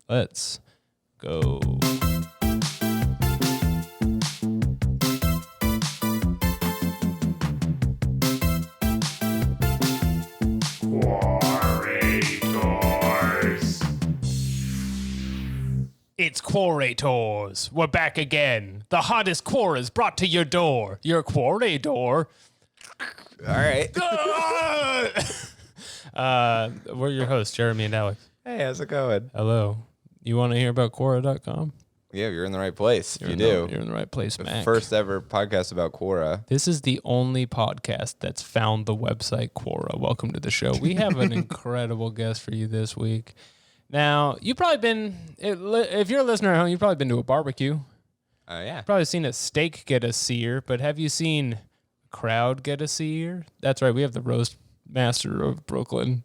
Let's go. It's Quorators. We're back again. The hottest Quoras brought to your door. Your Quorator. All right. We're your hosts, Jeremy and Alex. Hey, how's it going? Hello. You want to hear about Quora.com? Yeah, you're in the right place. You're in the right place, The Mac. first ever podcast about Quora. This is the only podcast that's found the website Quora. Welcome to the show. We have an incredible guest for you this week. Now, you've probably been, if you're a listener at home, you've probably been to a barbecue. Oh, yeah. Probably seen a steak get a sear, but have you seen a crowd get a sear? That's right. We have the roast master of Brooklyn.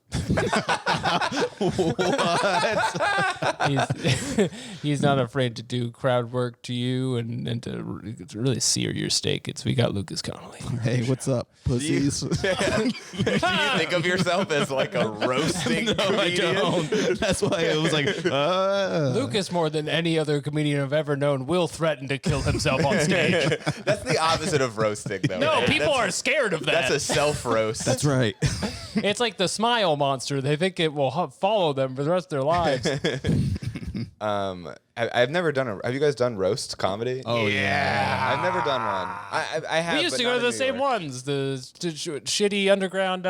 He's not afraid to do crowd work to you and to really sear your steak. We got Lucas Connolly. Hey, what's up, pussies? Do you think of yourself as like a roasting comedian? I don't. That's why it was like, Lucas, more than any other comedian I've ever known, will threaten to kill himself on stage. That's the opposite of roasting, though. No, right? people are scared of that. That's a self-roast. That's right. It's like the smile monster. They think it will follow them for the rest of their lives. I've never done have you guys done roast comedy? Oh, yeah. I've never done one. I have. We used but to go not to the in New same York. ones. The shitty underground,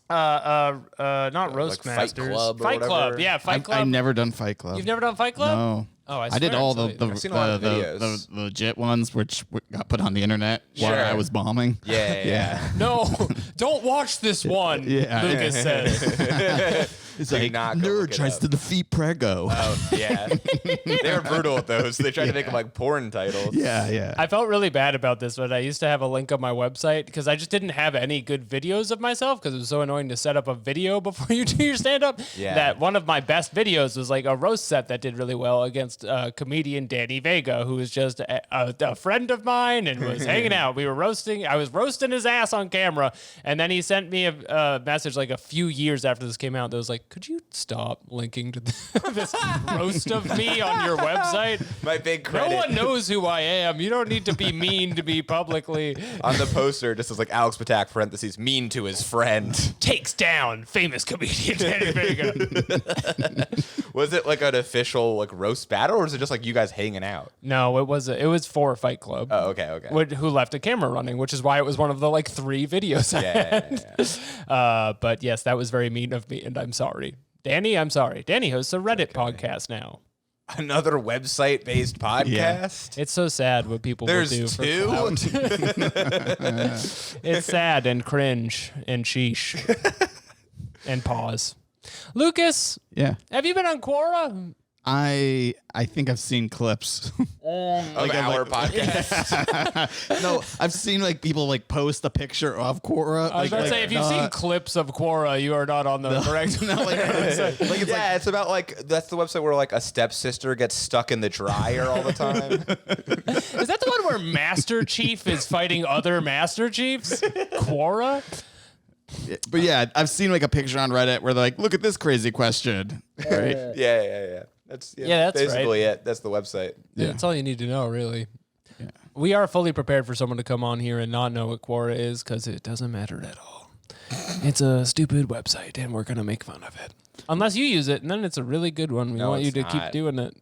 not roast Fight masters. Club or Fight Club, whatever. yeah, Fight Club. I've never done Fight Club. You've never done Fight Club? No. Oh, I did swear all I've the seen a lot of videos. the legit ones, which got put on the internet Sure. while I was bombing. Yeah. No, don't watch this one. Yeah. Lucas says. It's Do like not go look nerd it tries up. to defeat Prego. Oh, yeah. They were brutal at those. They tried to make them like porn titles. Yeah. I felt really bad about this, but I used to have a link on my website because I just didn't have any good videos of myself because it was so annoying to set up a video before you do your stand-up. Yeah. That one of my best videos was like a roast set that did really well against comedian Danny Vega, who was just a friend of mine and was hanging out. We were roasting. I was roasting his ass on camera, and then he sent me a message like a few years after this came out that was like, could you stop linking to this roast of me on your website? My big credit. No one knows who I am. You don't need to be mean to me publicly. On the poster, just as like Alex Ptak, parentheses, mean to his friend. Takes down famous comedian Danny Vega. Was it like an official like roast battle, or was it just like you guys hanging out? No, it was for Fight Club. Oh, okay. Who left a camera running, which is why it was one of the like 3 videos I had. Yeah. But yes, that was very mean of me, and I'm sorry. Danny, I'm sorry. Danny hosts a Reddit podcast now. Another website-based podcast? It's so sad what people will do There's for two? clout. It's sad and cringe and sheesh and pause. Lucas, Yeah. have you been on Quora? I think I've seen clips. Of our podcast. No, I've seen like people like post a picture of Quora. I was about to say, if you've seen clips of Quora, you are not on the correct. Yeah, it's about like, that's the website where like a stepsister gets stuck in the dryer all the time. Is that the one where Master Chief is fighting other Master Chiefs? Quora? But yeah, I've seen like a picture on Reddit where they're like, look at this crazy question. Right? Yeah. That's basically it. That's the website. Yeah. That's all you need to know, really. Yeah. We are fully prepared for someone to come on here and not know what Quora is because it doesn't matter at all. It's a stupid website, and we're going to make fun of it. Unless you use it, and then it's a really good one. We want you to keep doing it.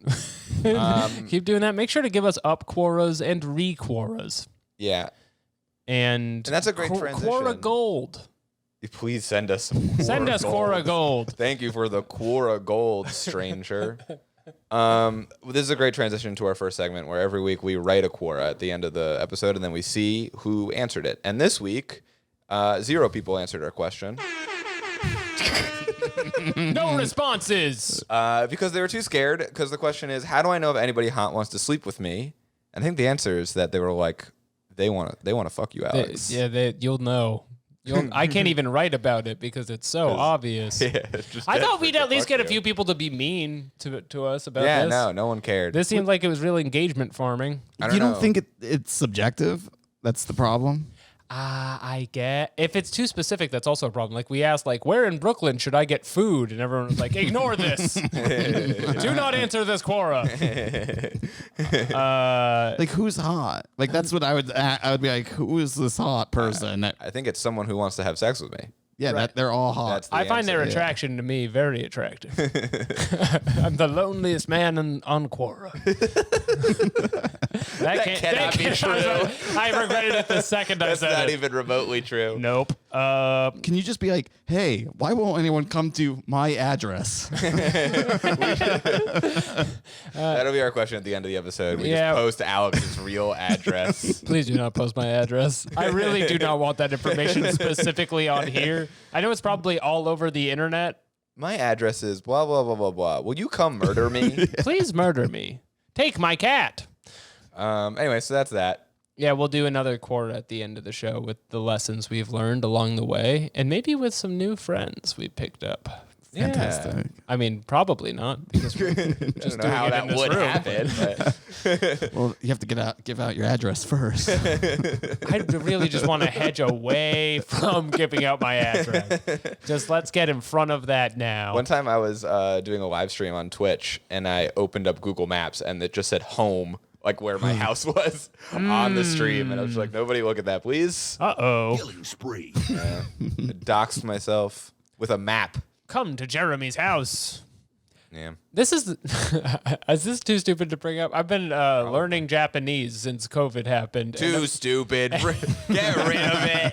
Keep doing that. Make sure to give us up Quoras and re-Quoras. Yeah. And that's a great transition. Quora Gold. Please send us some Quora Send us Gold. Quora Gold. Thank you for the Quora Gold, stranger. This is a great transition to our first segment where every week we write a Quora at the end of the episode and then we see who answered it. And this week, 0 people answered our question. No responses. Because they were too scared. Because the question is, how do I know if anybody hot wants to sleep with me? And I think the answer is that they were like, they want to fuck you, Alex. You'll know. I can't even write about it because it's so obvious. Yeah, I thought we'd at least get a few people to be mean to us about this. Yeah, no one cared. This seemed like it was real engagement farming. You don't think it's subjective? That's the problem? I get if it's too specific, that's also a problem. Like we asked, like, where in Brooklyn should I get food? And everyone was like, ignore this. Do not answer this Quora. Like, who's hot? Like, that's what I would be like, who is this hot person? I think it's someone who wants to have sex with me. Yeah, Right. they're all hot. That's the I find their answer. attraction to me very attractive. I'm the loneliest man on Quora. that cannot be true. I regretted it the second I That's said not it. even remotely true. Nope. Can you just be like, hey, why won't anyone come to my address? That'll be our question at the end of the episode. We Yeah. just post Alex's real address. Please do not post my address. I really do not want that information specifically on here. I know it's probably all over the internet. My address is blah, blah, blah, blah, blah. Will you come murder me? Please murder me. Take my cat. Anyway, so that's that. Yeah, we'll do another Quora at the end of the show with the lessons we've learned along the way, and maybe with some new friends we picked up. Fantastic. I mean, probably not because we're just I don't know how doing it that in this would room. happen. But Well, you have to give out your address first. I really just want to hedge away from giving out my address. Just let's get in front of that now. one time I was doing a live stream on Twitch, and I opened up Google Maps, and it just said home, like where my house was on the stream. And I was like, nobody look at that, please. Uh-oh. Killing spree. I doxed myself with a map. Come to Jeremy's house. Yeah. This is this too stupid to bring up? I've been learning Japanese since COVID happened. Too stupid. Get rid of it.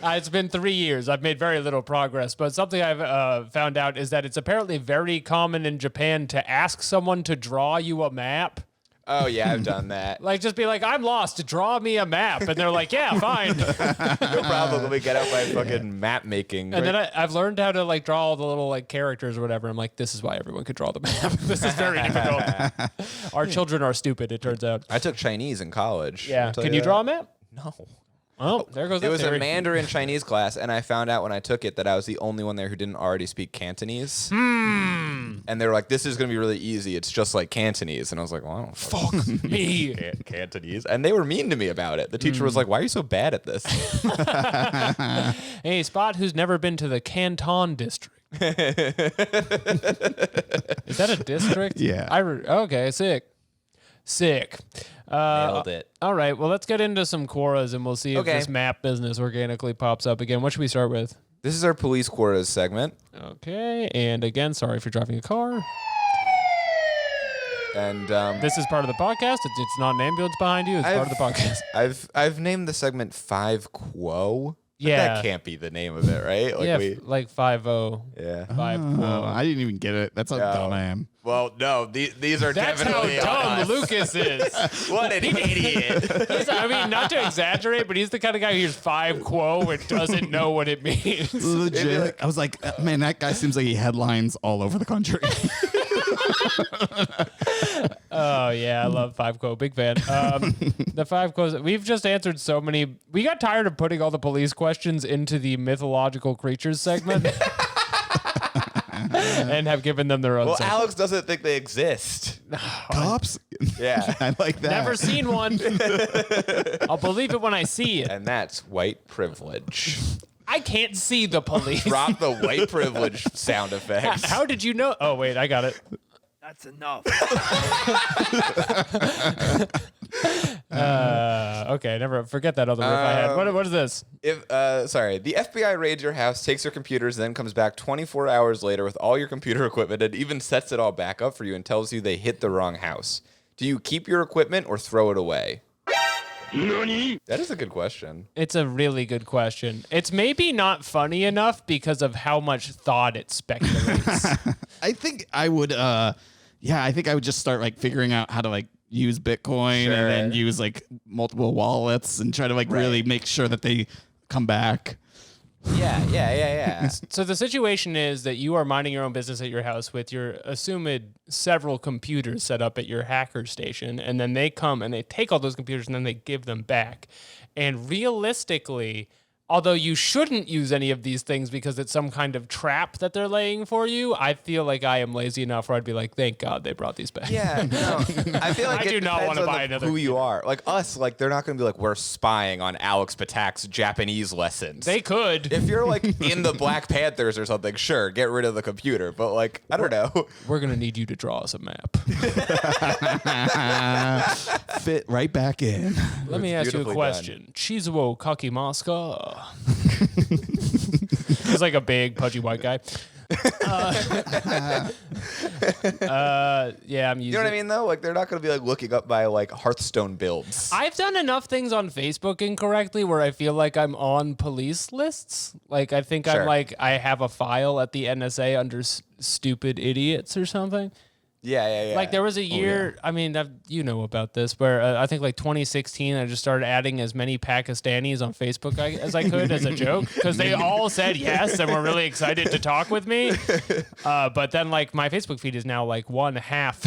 It's been 3 years. I've made very little progress, but something I've found out is that it's apparently very common in Japan to ask someone to draw you a map. Oh, yeah, I've done that. Like, just be like, I'm lost. Draw me a map. And they're like, yeah, fine. No problem. Let me get out my fucking map making. And then I've learned how to like draw all the little like characters or whatever. I'm like, this is why everyone could draw the map. This is very difficult. Our children are stupid, it turns out. I took Chinese in college. Yeah. I'll tell Can you that. draw a map? No. Oh, there goes It that was theory. a Mandarin Chinese class, and I found out when I took it that I was the only one there who didn't already speak Cantonese. And they were like, this is going to be really easy. It's just like Cantonese. And I was like, well, I don't fuck Me. Cantonese. And they were mean to me about it. The teacher was like, why are you so bad at this? Hey, Spot, who's never been to the Canton district. Is that a district? Yeah. Okay, sick. Nailed it. All right, well, let's get into some Quoras and we'll see if Okay. this map business organically pops up again. What should we start with? This is our police quarters segment. Okay, and again, sorry for driving a car. And This is part of the podcast. It's not an ambulance behind you. It's part of the podcast. I've named the segment 5 Quo. But Yeah. that can't be the name of it, right? Like Yeah, like 5-0. yeah. 5 Oh, Quo. I didn't even get it. That's how dumb I am. Well, no, these are That's how definitely on dumb us. Lucas is. What an idiot. I mean, not to exaggerate, but he's the kind of guy who hears 5 Quo and doesn't know what it means. Legit. I was like, man, that guy seems like he headlines all over the country. Oh yeah, I love 5 Quo. Big fan. The 5 Quos. We've just answered so many. We got tired of putting all the police questions into the mythological creatures segment, and have given them their own. Well, segment. Alex doesn't think they exist. Cops? Yeah. I like that. Never seen one. I'll believe it when I see it. And that's white privilege. I can't see the police. Drop the white privilege sound effects. How did you know? Oh wait, I got it. That's enough. Okay, never forget that other riff I had. What is this? If the FBI raids your house, takes your computers, then comes back 24 hours later with all your computer equipment and even sets it all back up for you and tells you they hit the wrong house. Do you keep your equipment or throw it away? That is a good question. It's a really good question. It's maybe not funny enough because of how much thought it speculates. I think I would I think I would just start like figuring out how to like use Bitcoin Sure. and then use like multiple wallets and try to like really make sure that they come back. Yeah. So the situation is that you are minding your own business at your house with your assumed several computers set up at your hacker station, and then they come and they take all those computers and then they give them back. And realistically, although you shouldn't use any of these things because it's some kind of trap that they're laying for you, I feel like I am lazy enough where I'd be like, thank God they brought these back. Yeah, no, I feel like I do not wanna buy another who you are. Like us, like they're not going to be like we're spying on Alex Ptak's Japanese lessons. They could. If you're like in the Black Panthers or something, sure, get rid of the computer. But like, I don't know. We're going to need you to draw us a map. Fit right back in. Let me ask you a beautifully question. Chizuo Kakimaska. He's like a big, pudgy white guy. Yeah, I'm using. You know what I mean, though? Like, they're not going to be like looking up my like Hearthstone builds. I've done enough things on Facebook incorrectly where I feel like I'm on police lists. Like, I think Sure. I'm like, I have a file at the NSA under stupid idiots or something. Yeah. Like there was a year, I mean, you know about this, where I think like 2016, I just started adding as many Pakistanis on Facebook as I could as a joke because they all said yes and were really excited to talk with me. But then like my Facebook feed is now like one half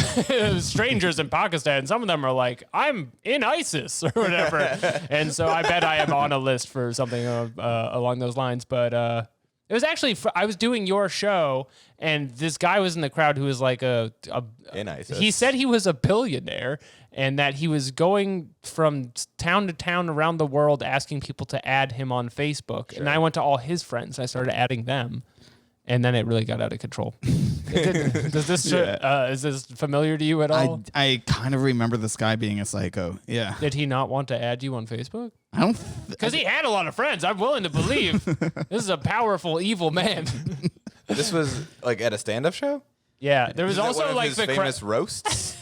strangers in Pakistan. Some of them are like, I'm in ISIS or whatever. And so I bet I am on a list for something along those lines. But it was actually, I was doing your show, and this guy was in the crowd who was like in ISIS. he said he was a billionaire and that he was going from town to town around the world asking people to add him on Facebook. Sure. And I went to all his friends. I started adding them, and then it really got out of control. Does this is this familiar to you at all? I kind of remember this guy being a psycho. Yeah. Did he not want to add you on Facebook? I don't. Because he had a lot of friends. I'm willing to believe this is a powerful, evil man. This was like at a stand-up show. Yeah, there was Is that also one of like his the famous roasts.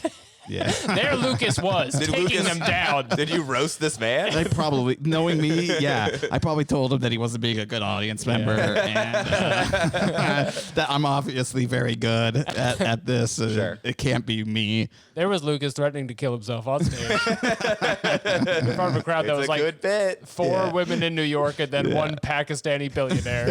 Yeah. there Lucas was taking them down. Did you roast this man? I probably, knowing me, yeah, I probably told him that he wasn't being a good audience member, and that I'm obviously very good at this. Sure. It can't be me. There was Lucas threatening to kill himself on stage in front of a crowd that It's was a like good bit. 4 women in New York and then one Pakistani billionaire.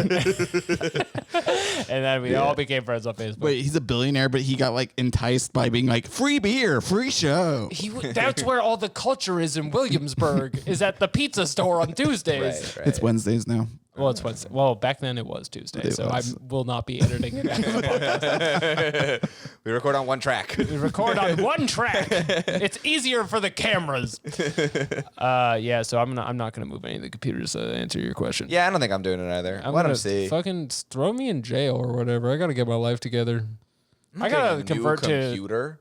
And then we all became friends on Facebook. Wait, he's a billionaire, but he got like enticed by being like free beer, free show. That's where all the culture is in Williamsburg, is at the pizza store on Tuesdays. Right. It's Wednesdays now. Well, it's Wednesday. Well, back then it was Tuesday, so I will not be editing it out of the podcast. We record on one track. We record on one track. It's easier for the cameras. Yeah, so I'm not gonna move any of the computers to answer your question. Yeah, I don't think I'm doing it either. I'm Let gonna him see. fucking throw me in jail or whatever. I gotta get my life together. I gotta Getting a new convert to computer.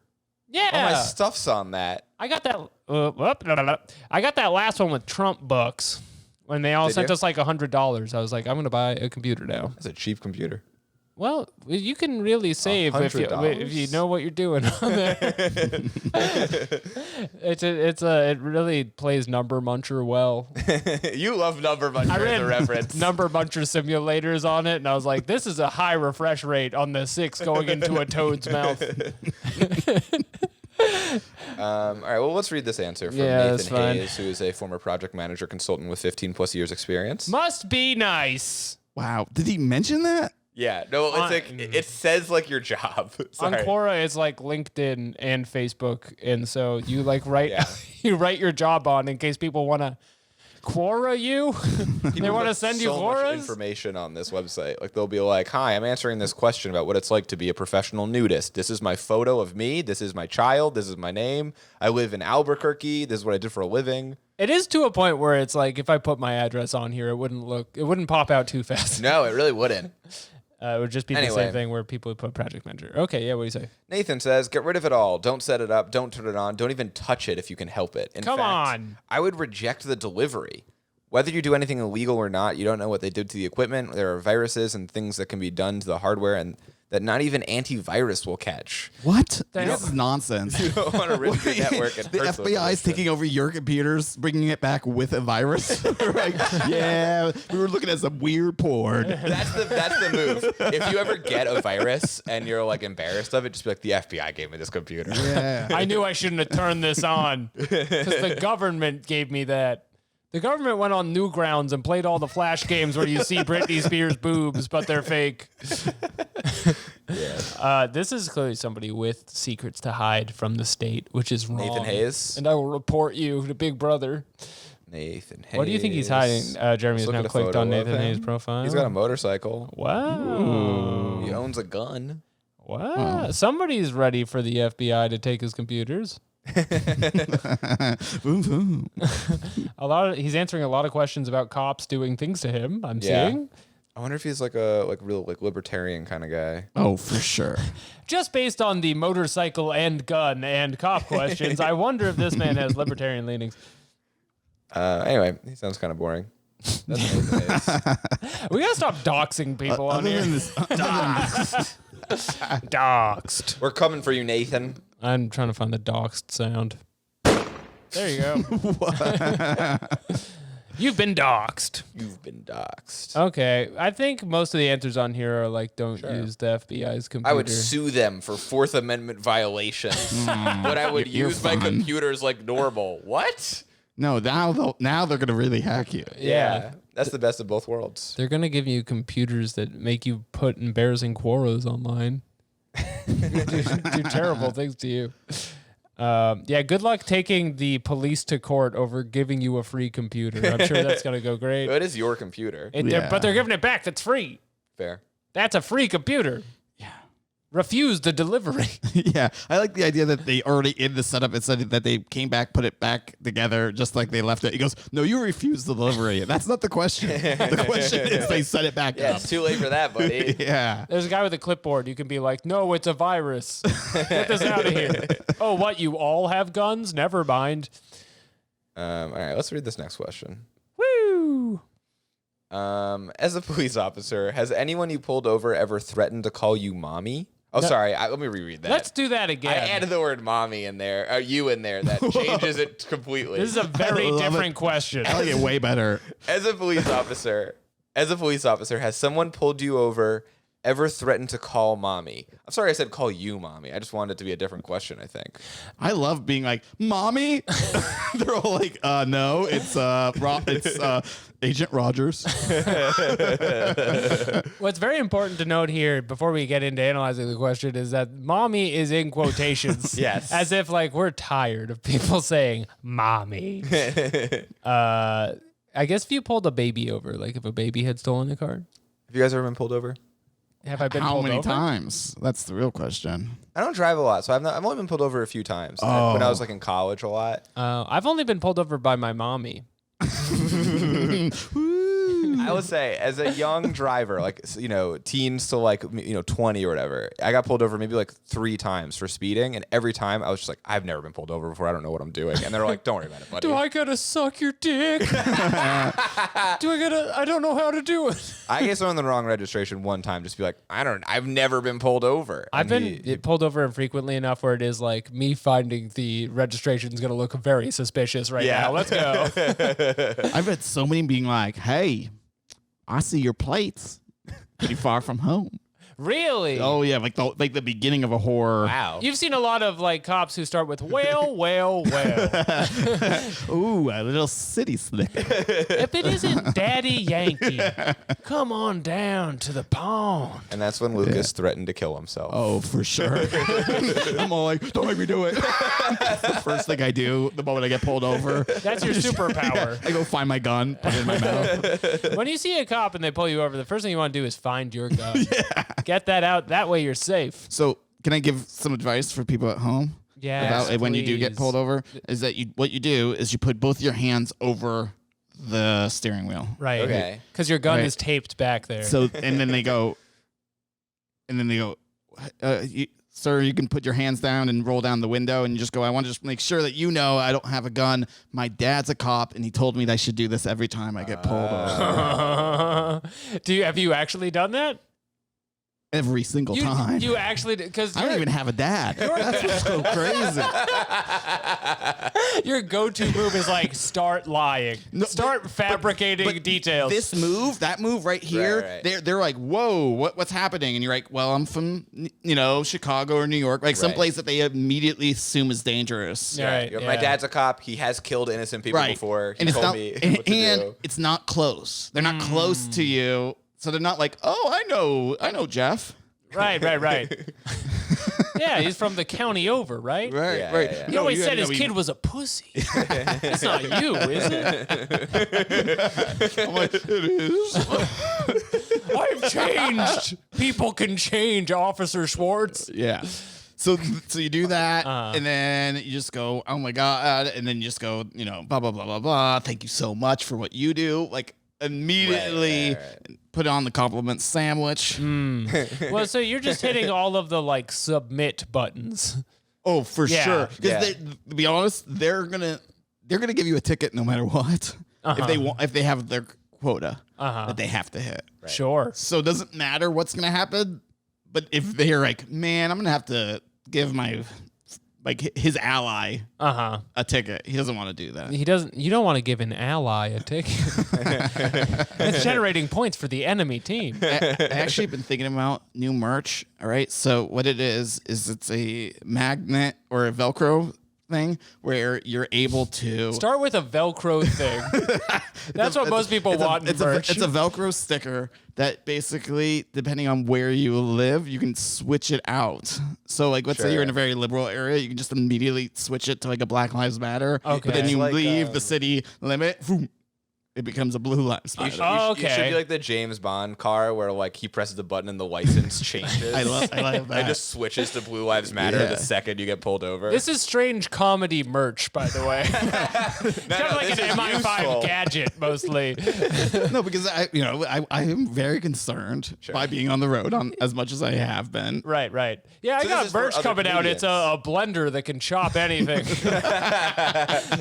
yeah. All my stuff's on that. I got that. I got that last one with Trump bucks when they all Did sent you? us like $100. I was like, I'm gonna buy a computer now. That's a cheap computer. Well, you can really save if you know what you're doing on there. It really plays Number Muncher well. You love Number Muncher I as ran a reference. Number Muncher simulators on it, and I was like, this is a high refresh rate on the 6 going into a toad's mouth. All right, well, let's read this answer from Yeah, that's Nathan fine. Hayes, who is a former project manager consultant with 15 plus years experience. Must be nice. Wow. Did he mention that? Yeah, no, it's like it says like your job. On Sorry. Quora, it's like LinkedIn and Facebook, and so you like write you write your job on in case people want to Quora you. They want to put send you so much Quoras. information on this website. Like they'll be like, "Hi, I'm answering this question about what it's like to be a professional nudist. This is my photo of me. This is my child. This is my name. I live in Albuquerque. This is what I did for a living." It is to a point where it's like if I put my address on here, it wouldn't pop out too fast. No, it really wouldn't. It would just be the Anyway. same thing where people would put project manager. Okay, yeah, what do you say? Nathan says, "Get rid of it all. Don't set it up. Don't turn it on. Don't even touch it if you can help it. In Come fact, on. I would reject the delivery. Whether you do anything illegal or not, you don't know what they did to the equipment. There are viruses and things that can be done to the hardware and that not even antivirus will catch. What? That's- This is nonsense. You don't want to risk your network and The hurt someone FBI is with it. taking over your computers, bringing it back with a virus. Like, yeah, we were looking at some weird porn. That's the move. If you ever get a virus and you're like embarrassed of it, just be like, the FBI gave me this computer. Yeah. I knew I shouldn't have turned this on because the government gave me that. The government went on Newgrounds and played all the Flash games where you see Britney Spears' boobs, but they're fake. This is clearly somebody with secrets to hide from the state, which is wrong. Nathan Hayes. And I will report you to Big Brother. Nathan Hayes. What do you think he's hiding? Jeremy has Let's look now at a clicked photo on of Nathan him. Hayes' profile. He's got a motorcycle. Wow. He owns a gun. Wow. Somebody's ready for the FBI to take his computers. Boom, boom. He's answering a lot of questions about cops doing things to him. I'm Yeah. seeing. I wonder if he's like a real libertarian kind of guy. Oh, for sure. Just based on the motorcycle and gun and cop questions, I wonder if this man has libertarian leanings. Anyway, he sounds kind of boring. That's Nathan Hayes. We gotta stop doxing people on here. Doxed. We're coming for you, Nathan. I'm trying to find the doxed sound. There you go. You've been doxed. You've been doxxed. Okay, I think most of the answers on here are like, don't use the FBI's computer. I would sue them for Fourth Amendment violations, but I would You're use my fun. computers like normal. What? No, now they're gonna really hack you. Yeah. That's the best of both worlds. They're gonna give you computers that make you put embarrassing Quoras online. do terrible things to you. Yeah, good luck taking the police to court over giving you a free computer. I'm sure that's gonna go great. It is your computer. But they're giving it back. That's free. Fair. That's a free computer. Yeah. Refuse the delivery. Yeah, I like the idea that they already in the setup. It said that they came back, put it back together, just like they left it. He goes, "No, you refused the delivery." That's not the question. The question is they set it back Yeah, up. it's too late for that, buddy. Yeah. There's a guy with a clipboard. You can be like, no, it's a virus. Get this out of here. Oh, what? You all have guns? Never mind. All right, let's read this next question. Woo! As a police officer, has anyone you pulled over ever threatened to call you mommy? Oh, No. sorry. Let me reread that. Let's do that I again. added the word mommy in there, you in there. That changes it completely. This is a very love different it. question. I like it way better. As a police officer, has someone pulled you over, ever threatened to call mommy? I'm sorry I said call you mommy. I just wanted it to be a different question, I think. I love being like, "Mommy." They're all like, "No, it's Agent Rogers." What's very important to note here before we get into analyzing the question is that mommy is in quotations. Yes. As if like we're tired of people saying mommy. I guess if you pulled a baby over, like if a baby had stolen a car. Have you guys ever been pulled over? Have I been How pulled many over? times? That's the real question. I don't drive a lot, so I've only been pulled over a few times. When I was like in college a lot. I've only been pulled over by my mommy. I would say as a young driver, like, teens to like, 20 or whatever, I got pulled over maybe like 3 times for speeding. And every time I was just like, I've never been pulled over before. I don't know what I'm doing. And they're like, don't worry about it, buddy. Do I gotta suck your dick? I don't know how to do it. I guess I'm on the wrong registration one time. Just be like, I've never been pulled over. I've And been pulled over infrequently enough where it is like me finding the registration is going to look very suspicious right Yeah. now. Let's go. I've had so many being like, "Hey, I see your plates pretty far from home." Really? Oh yeah, like the beginning of a horror. Wow. You've seen a lot of like cops who start with well. Ooh, a little city slicker. If it isn't Daddy Yankee, come on down to the pond. And that's when Lucas threatened to kill himself. Oh, for sure. I'm all like, "Don't make me do it." That's the first thing I do the moment I get pulled over. That's your superpower. I go find my gun, put it in my mouth. When you see a cop and they pull you over, the first thing you want to do is find your gun. Get that out. That way you're safe. So, can I give some advice for people at home? Yes, About when you do get please. pulled over? Is that what you do is you put both your hands over the steering wheel. Right. Okay. Because your gun Right. is taped back there. So, and then they go, "Sir, you can put your hands down and roll down the window," and you just go, "I want to just make sure that I don't have a gun. My dad's a cop, and he told me that I should do this every time I get pulled over." Have you actually done that? Every single time. You actually, because I don't even have a dad. That's what's so crazy. your go-to move is like start lying, start fabricating but details. That move right here, Right. they're like, "Whoa, what's happening?" And you're like, "Well, I'm from Chicago or New York, like some Right. place that they immediately assume is dangerous." Yeah. Right, My yeah. dad's a cop. He has killed innocent people Right. before. He And it's told not, me and, what to and do. it's not close. They're not close to you, so they're not like, "Oh, I know Jeff." Right. Yeah, he's from the county over, right? Right, Yeah, right. yeah, yeah. He always you said had to his know kid was a pussy. It's not you, is it? I'm like, it is. I've changed. People can change, Officer Schwartz. Yeah. So you do that, and then you just go, oh my God, and then you just go, blah, blah, blah, blah, blah. Thank you so much for what you do. Like, immediately Right. put on the compliment sandwich. Well, so you're just hitting all of the like submit buttons. Oh, for Yeah. sure. Because Yeah. to be honest, they're gonna give you a ticket no matter what. If they have their quota that they have to hit. Sure. So it doesn't matter what's gonna happen. But if they're like, man, I'm gonna have to give his ally a ticket, he doesn't want to do that. He doesn't. You don't want to give an ally a ticket. It's generating points for the enemy team. I actually been thinking about new merch. All right. So what it is it's a magnet or a Velcro thing where you're able to Start with a Velcro thing. That's what most people want in merch. It's a Velcro sticker that basically, depending on where you live, you can switch it out. So, like, let's say you're in a very liberal area, you can just immediately switch it to like a Black Lives Matter. Okay. But then you Like, leave the city limit, boom, it becomes a Blue Lives Matter. Oh, You should okay. be like the James Bond car where like he presses the button and the license changes. I love that. And just switches to Blue Lives Matter Yeah. the second you get pulled over. This is strange comedy merch, by the way. It's kind of like this an is MI5 useful. gadget, mostly. No, because I am very concerned by being on the road as much as I have been. Right. Yeah, I So this got is for merch other coming out. It's a blender that can chop anything.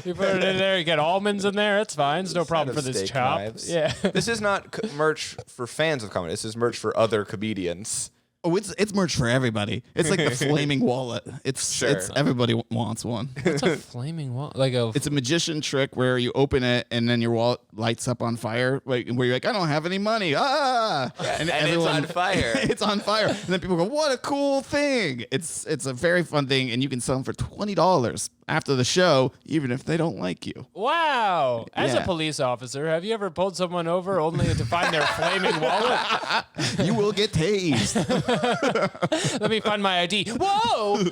You put it in there, you get almonds in there. It's fine. It's no problem for this steak chop. knives. Yeah. This is not merch for fans of comedy. This is merch for other comedians. Oh, it's merch for everybody. It's like the flaming wallet. It's everybody wants one. It's a flaming wall. Like a. It's a magician trick where you open it and then your wallet lights up on fire. Like, where you're like, I don't have any money. And it's on fire. It's on fire. And then people go, what a cool thing. It's a very fun thing, and you can sell them for $20 after the show, even if they don't like you. Wow. As a Yeah. police officer, have you ever pulled someone over only to find their flaming wallet? You will get tased. Let me find my ID. Whoa!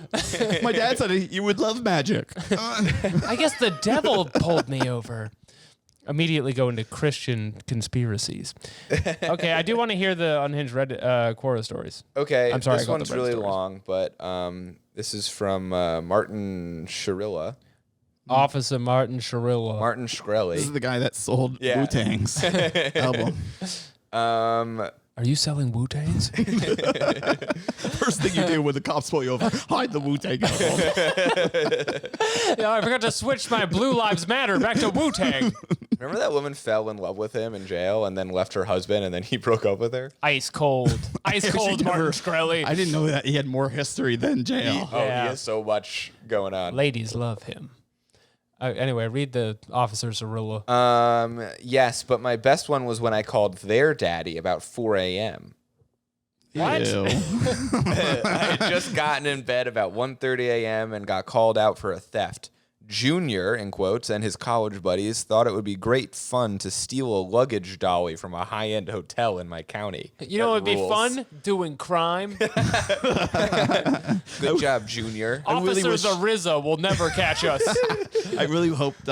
My dad said you would love magic. I guess the devil pulled me over. Immediately go into Christian conspiracies. Okay, I do want to hear the unhinged Quora stories. Okay, I'm sorry, I this got the one's red really stories. long, but this is from Martin Shirilla. Officer Martin Shirilla. Martin This is Shkreli. the guy that sold Yeah. Wu-Tang's album. Are you selling Wu-Tangs? First thing you do when the cops pull you over, hide the Wu-Tang album. Yeah, I forgot to switch my Blue Lives Matter back to Wu-Tang. Remember that woman fell in love with him in jail and then left her husband and then he broke up with her? Ice cold. Ice cold Martin never- Shkreli. I didn't know that he had more history than jail. Oh, Yeah. he has so much going on. Ladies love him. Anyway, read the Officer Cirilla. Yes, but my best one was when I called their daddy about 4 a.m. What? Ew. I had just gotten in bed about 1:30 a.m. and got called out for a theft. Junior, in quotes, and his college buddies thought it would be great fun to steal a luggage dolly from a high-end hotel in my county. You know what That would be rules. fun? Doing crime. Good job, Junior. really Officer wish- Zariza will never catch us. I really hoped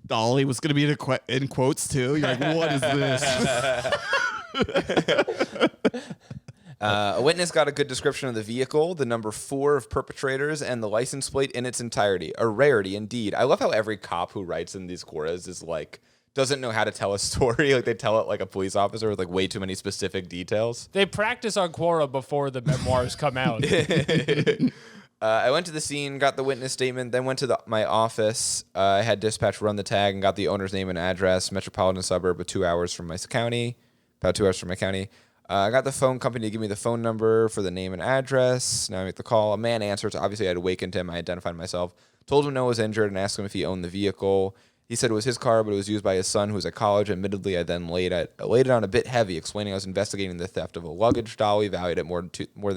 Dolly was going to be in quotes too. You're like, what is this? A witness got a good description of the vehicle, the number 4 of perpetrators, and the license plate in its entirety. A rarity indeed. I love how every cop who writes in these Quoras is like, doesn't know how to tell a story. Like they tell it like a police officer with like way too many specific details. They practice on Quora before the memoirs come out. I went to the scene, got the witness statement, then went to my office. I had dispatch run the tag and got the owner's name and address, metropolitan suburb, 2 hours from my county, about 2 hours from my county. I got the phone company to give me the phone number for the name and address. Now I make the call. A man answered. So obviously, I had awakened him. I identified myself. Told him no one was injured and asked him if he owned the vehicle. He said it was his car, but it was used by his son, who was at college. Admittedly, I then laid it on a bit heavy, explaining I was investigating the theft of a luggage dolly valued at more than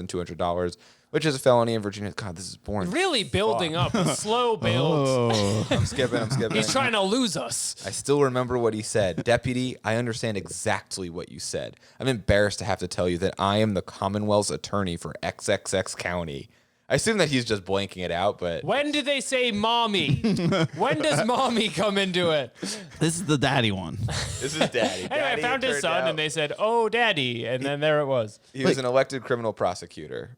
$200, which is a felony in Virginia. God, this is boring. Really building up. A slow build. Oh. I'm skipping. He's trying to lose us. I still remember what he said. Deputy, I understand exactly what you said. I'm embarrassed to have to tell you that I am the Commonwealth's attorney for XXX County. I assume that he's just blanking it out, but When do they say mommy? When does mommy come into it? This is the daddy one. this is daddy. Anyway, Daddy, I found it his turned son, out, and they said, "Oh, daddy," and then there it was. he was an elected criminal prosecutor.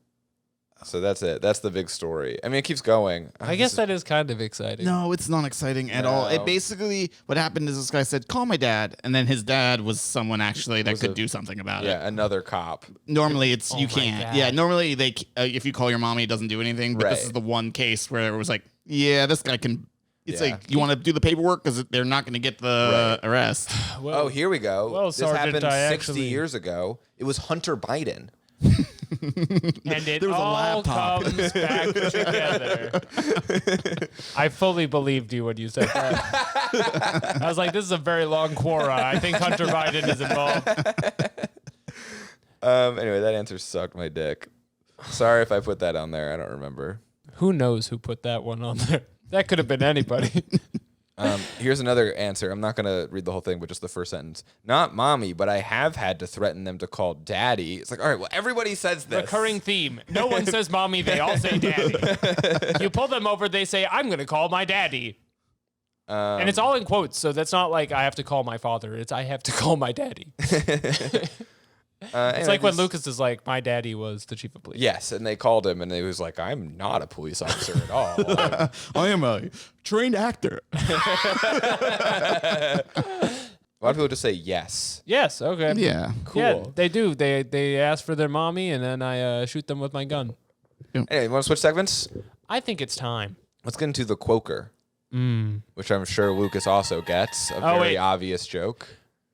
So that's it. That's the big story. I mean, it keeps going. I guess that is kind of exciting. No, it's not exciting at all. It No. basically, what happened is this guy said, call my dad. And then his dad was someone actually that could do something about it. Yeah, another cop. Normally, it's you my can't. God. Yeah, normally they if you call your mommy, it doesn't do anything. But this Right. is the one case where it was like, yeah, this guy can. It's Yeah. like you want to do the paperwork because they're not going to get the arrest. Oh, here we go. Well, this Sergeant, happened I 60 actually- years ago. It was Hunter Biden. And it There was a all laptop. comes back together. I fully believed you when you said that. I was like, this is a very long Quora. I think Hunter Biden is involved. Anyway, that answer sucked my dick. Sorry if I put that on there. I don't remember. Who knows who put that one on there? That could have been anybody. Here's another answer. I'm not going to read the whole thing, but just the first sentence. Not mommy, but I have had to threaten them to call daddy. It's like, all right, well, everybody says this. Recurring theme. No one says mommy, they all say daddy. You pull them over, they say, I'm going to call my daddy. And it's all in quotes, so that's not like I have to call my father. It's I have to call my daddy. It's like when Lucas is like, my daddy was the chief of police. Yes, and they called him, and he was like, I'm not a police officer at all. I am a trained actor. A lot of people just say yes. Yes, okay. Yeah. Cool. Yeah, they do. They ask for their mommy, and then I shoot them with my gun. Anyway, you want to switch segments? I think it's time. Let's get into the Quoker, which I'm sure Lucas also gets. A very wait. obvious joke.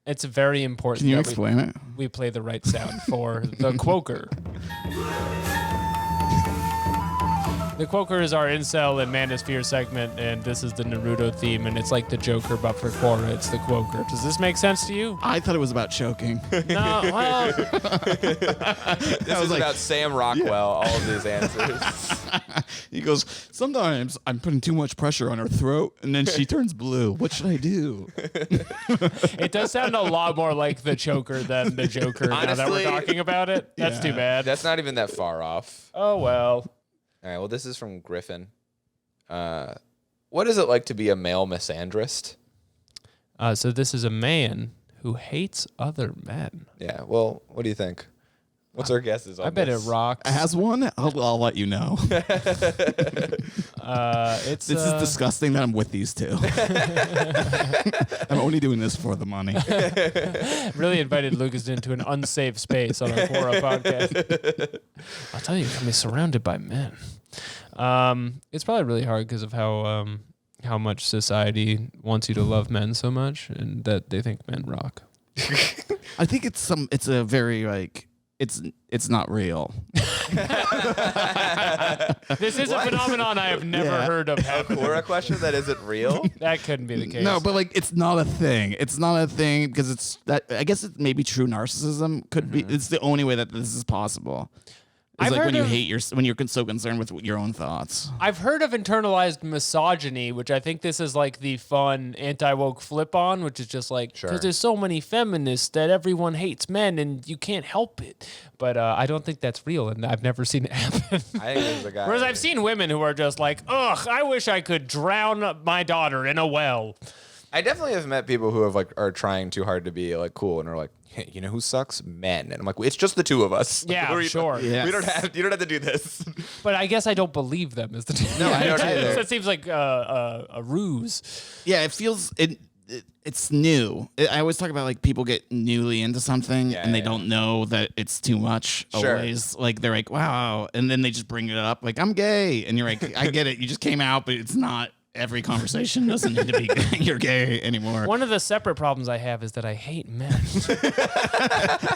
It's very important Can you that explain it? we play the right sound for the Quoker. The Quoker is our incel and Manosphere segment, and this is the Naruto theme, and it's like the Joker, but for Quora, it's the Quoker. Does this make sense to you? I thought it was about choking. No, well, This is like- about Sam Rockwell, all of these answers. He goes, sometimes I'm putting too much pressure on her throat, and then she turns blue. What should I do? it does sound a lot more like the Joker than the Joker now that we're Honestly, talking about it. That's yeah. too bad. That's not even that far off. Oh, well. All right, well, this is from Griffin. What is it like to be a male misandrist? So this is a man who hates other men. Yeah, well, what do you think? What's our guesses on I bet this? it rocks. Has one? I'll let you know. It's This is disgusting that I'm with these two. I'm only doing this for the money. really invited Lucas into an unsafe space on our Quora podcast. I'll tell you, I'm be surrounded by men. It's probably really hard because of how much society wants you to love men so much, and that they think men rock. I think it's a very like it's not real. This is a phenomenon I have never Yeah. heard of happening. Quora question that isn't real? That couldn't be the case. No, but like it's not a thing. It's not a thing because it's that. I guess it maybe true narcissism could be. It's the only way that this is possible. It's I've like when heard you of- hate when you're so concerned with your own thoughts. I've heard of internalized misogyny, which I think this is like the fun anti-woke flip on, which is just like, because Sure. there's so many feminists that everyone hates men and you can't help it. But I don't think that's real, and I've never seen it happen. I think there's a guy. Whereas I've seen women who are just like, ugh, I wish I could drown my daughter in a well. I definitely have met people who are trying too hard to be like cool and are like, hey, you know who sucks? Men. And I'm like, well, it's just the two of us. Yeah, What are you- sure. Yeah. You don't have to do this. But I guess I don't believe them. Is the No, I don't either. That seems like a ruse. Yeah, it feels it's new. I always talk about like people get newly into something Yeah, and they yeah. don't know that it's too much. Sure. Always like they're like, wow, and then they just bring it up like I'm gay, and you're like, I get it, you just came out, but it's not. Every conversation doesn't need to be you're gay anymore. One of the separate problems I have is that I hate men.